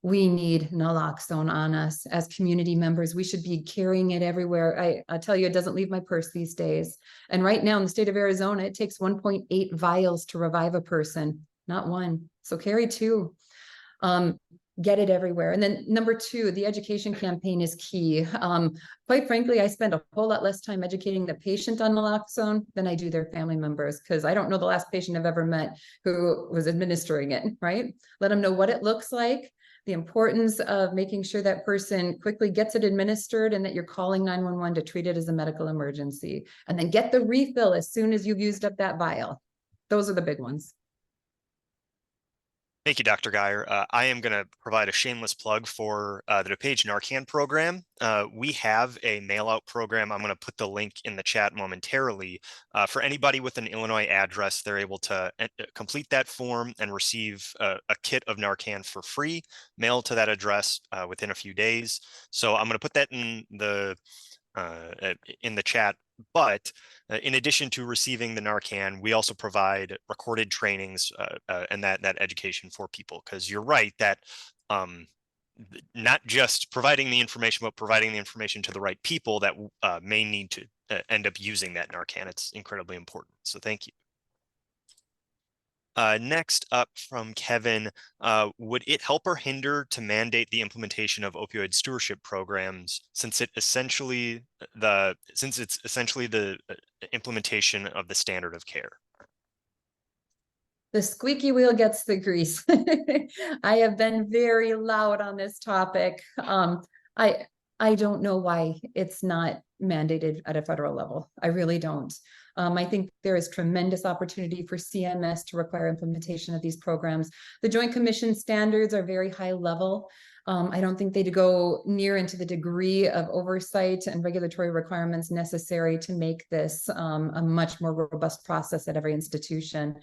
We need naloxone on us as community members. We should be carrying it everywhere. I tell you, it doesn't leave my purse these days. And right now in the state of Arizona, it takes 1.8 vials to revive a person, not one. So carry 2. Get it everywhere. And then number 2, the education campaign is key. Quite frankly, I spend a whole lot less time educating the patient on naloxone than I do their family members, because I don't know the last patient I've ever met who was administering it, right? Let them know what it looks like, the importance of making sure that person quickly gets it administered, and that you're calling 911 to treat it as a medical emergency. And then get the refill as soon as you've used up that vial. Those are the big ones. Thank you, Dr. Geyer. I am going to provide a shameless plug for the DuPage Narcan program. We have a mail-out program. I'm going to put the link in the chat momentarily. For anybody with an Illinois address, they're able to complete that form and receive a kit of Narcan for free, mailed to that address within a few days. So I'm going to put that in the chat. But in addition to receiving the Narcan, we also provide recorded trainings and that education for people, because you're right that not just providing the information, but providing the information to the right people that may need to end up using that Narcan. It's incredibly important. So thank you. Next up from Kevin, would it help or hinder to mandate the implementation of opioid stewardship programs, since it's essentially the implementation of the standard of care? The squeaky wheel gets the grease. I have been very loud on this topic. I don't know why it's not mandated at a federal level. I really don't. I think there is tremendous opportunity for CMS to require implementation of these programs. The Joint Commission standards are very high level. I don't think they'd go near into the degree of oversight and regulatory requirements necessary to make this a much more robust process at every institution.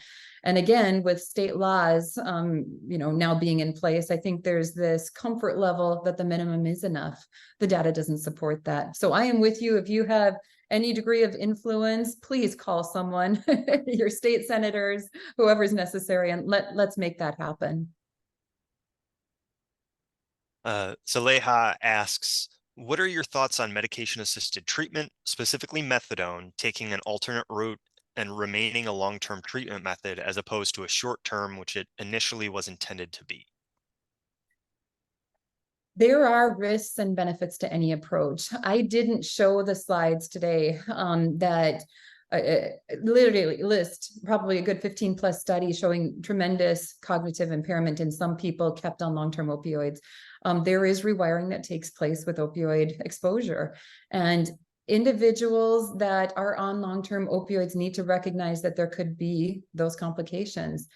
And again, with state laws, now being in place, I think there's this comfort level that the minimum is enough. The data doesn't support that. So I am with you. If you have any degree of influence, please call someone, your state senators, whoever's necessary, and let's make that happen. Saleha asks, what are your thoughts on medication-assisted treatment, specifically methadone, taking an alternate route and remaining a long-term treatment method as opposed to a short-term, which it initially was intended to be? There are risks and benefits to any approach. I didn't show the slides today that literally list probably a good 15 plus studies showing tremendous cognitive impairment in some people kept on long-term opioids. There is rewiring that takes place with opioid exposure, and individuals that are on long-term opioids need to recognize that there could be those complications.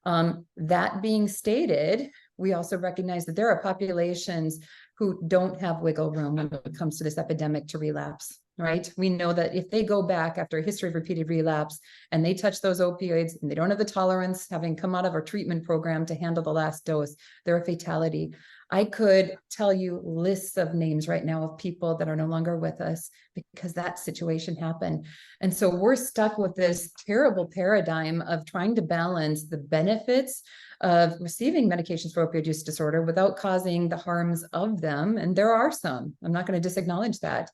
That being stated, we also recognize that there are populations who don't have wiggle room when it comes to this epidemic to relapse, right? We know that if they go back after a history of repeated relapse and they touch those opioids and they don't have the tolerance, having come out of our treatment program to handle the last dose, they're a fatality. I could tell you lists of names right now of people that are no longer with us because that situation happened. And so we're stuck with this terrible paradigm of trying to balance the benefits of receiving medications for opioid use disorder without causing the harms of them. And there are some, I'm not going to disacknowledge that,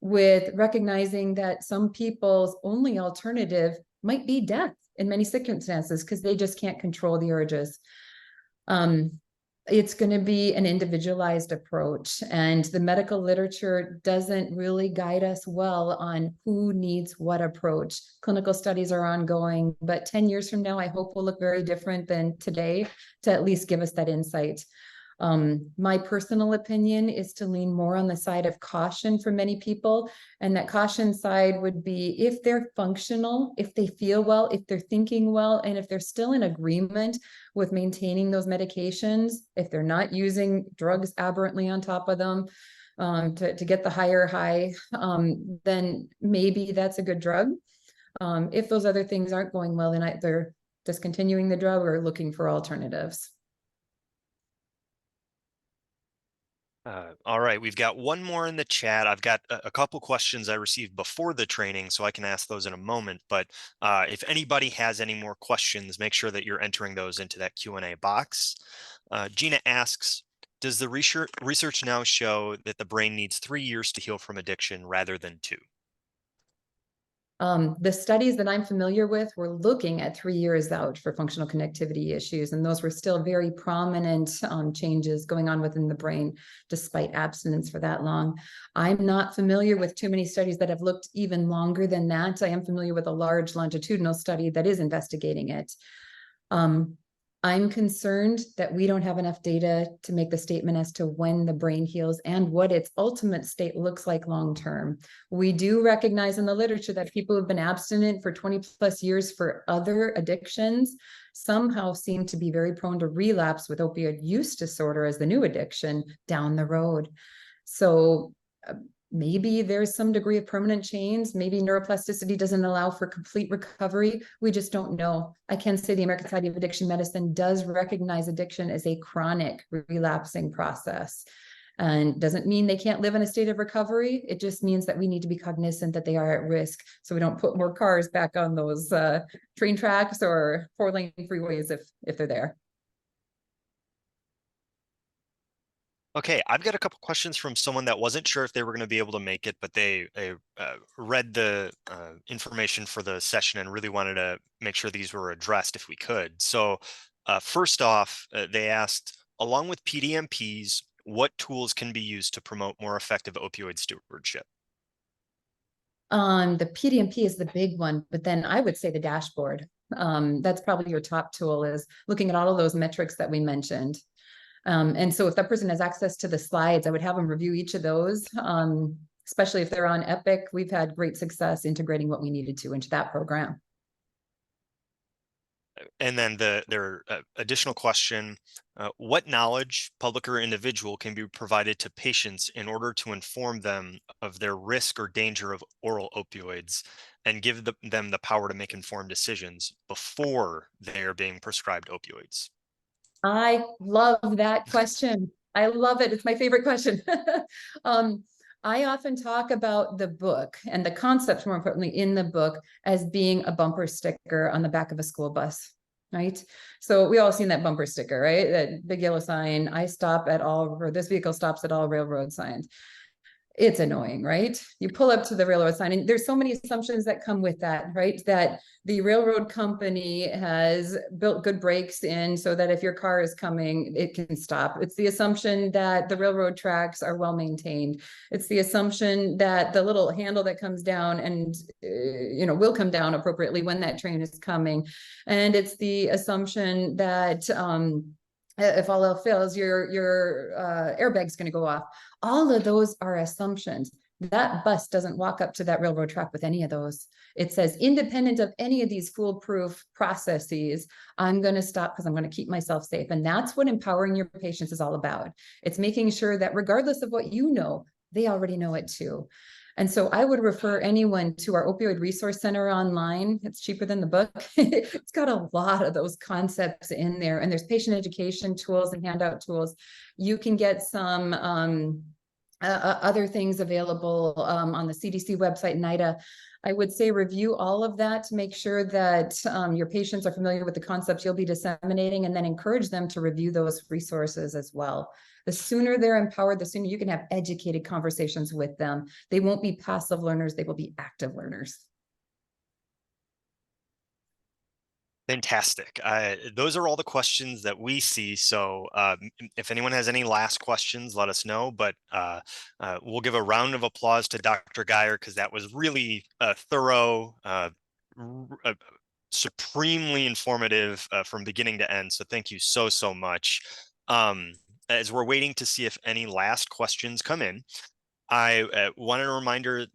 with recognizing that some people's only alternative might be death in many circumstances because they just can't control the urges. It's going to be an individualized approach, and the medical literature doesn't really guide us well on who needs what approach. Clinical studies are ongoing, but 10 years from now, I hope will look very different than today to at least give us that insight. My personal opinion is to lean more on the side of caution for many people. And that caution side would be if they're functional, if they feel well, if they're thinking well, and if they're still in agreement with maintaining those medications, if they're not using drugs aberrantly on top of them to get the higher high, then maybe that's a good drug. If those other things aren't going well, then either discontinuing the drug or looking for alternatives. All right, we've got one more in the chat. I've got a couple questions I received before the training, so I can ask those in a moment. But if anybody has any more questions, make sure that you're entering those into that Q&A box. Gina asks, does the research now show that the brain needs 3 years to heal from addiction rather than 2? The studies that I'm familiar with were looking at 3 years out for functional connectivity issues, and those were still very prominent changes going on within the brain, despite abstinence for that long. I'm not familiar with too many studies that have looked even longer than that. I am familiar with a large longitudinal study that is investigating it. I'm concerned that we don't have enough data to make the statement as to when the brain heals and what its ultimate state looks like long-term. We do recognize in the literature that people who've been abstinent for 20 plus years for other addictions somehow seem to be very prone to relapse with opioid use disorder as the new addiction down the road. So maybe there's some degree of permanent change. Maybe neuroplasticity doesn't allow for complete recovery. We just don't know. I can say the American Society of Addiction Medicine does recognize addiction as a chronic relapsing process. And doesn't mean they can't live in a state of recovery. It just means that we need to be cognizant that they are at risk, so we don't put more cars back on those train tracks or 4-lane freeways if they're there. Okay, I've got a couple questions from someone that wasn't sure if they were going to be able to make it, but they read the information for the session and really wanted to make sure these were addressed if we could. So first off, they asked, along with PDMPs, what tools can be used to promote more effective opioid stewardship? The PDMP is the big one, but then I would say the dashboard. That's probably your top tool, is looking at all of those metrics that we mentioned. And so if that person has access to the slides, I would have them review each of those. especially if they're on Epic. We've had great success integrating what we needed to into that program. And then their additional question, what knowledge, public or individual, can be provided to patients in order to inform them of their risk or danger of oral opioids and give them the power to make informed decisions before they are being prescribed opioids? I love that question. I love it. It's my favorite question. um, I often talk about the book and the concepts, more importantly, in the book as being a bumper sticker on the back of a school bus, right? So we all seen that bumper sticker, right? That big yellow sign, I stop at all, or this vehicle stops at all railroad signs. It's annoying, right? You pull up to the railroad sign, and there's so many assumptions that come with that, right? That the railroad company has built good brakes in so that if your car is coming, it can stop. It's the assumption that the railroad tracks are well maintained. It's the assumption that the little handle that comes down and will come down appropriately when that train is coming. And it's the assumption that if all else fails, your airbag's going to go off. All of those are assumptions. That bus doesn't walk up to that railroad track with any of those. It says, independent of any of these foolproof processes, I'm going to stop because I'm going to keep myself safe. And that's what empowering your patients is all about. It's making sure that regardless of what you know, they already know it too. And so I would refer anyone to our Opioid Resource Center online. It's cheaper than the book. It's got a lot of those concepts in there. And there's patient education tools and handout tools. You can get some other things available on the CDC website, NIDA. I would say review all of that to make sure that your patients are familiar with the concepts you'll be disseminating, and then encourage them to review those resources as well. The sooner they're empowered, the sooner you can have educated conversations with them. They won't be passive learners, they will be active learners. Fantastic. Those are all the questions that we see. So if anyone has any last questions, let us know. But we'll give a round of applause to Dr. Geyer, because that was really thorough, supremely informative from beginning to end. So thank you so, so much. As we're waiting to see if any last questions come in, I wanted a reminder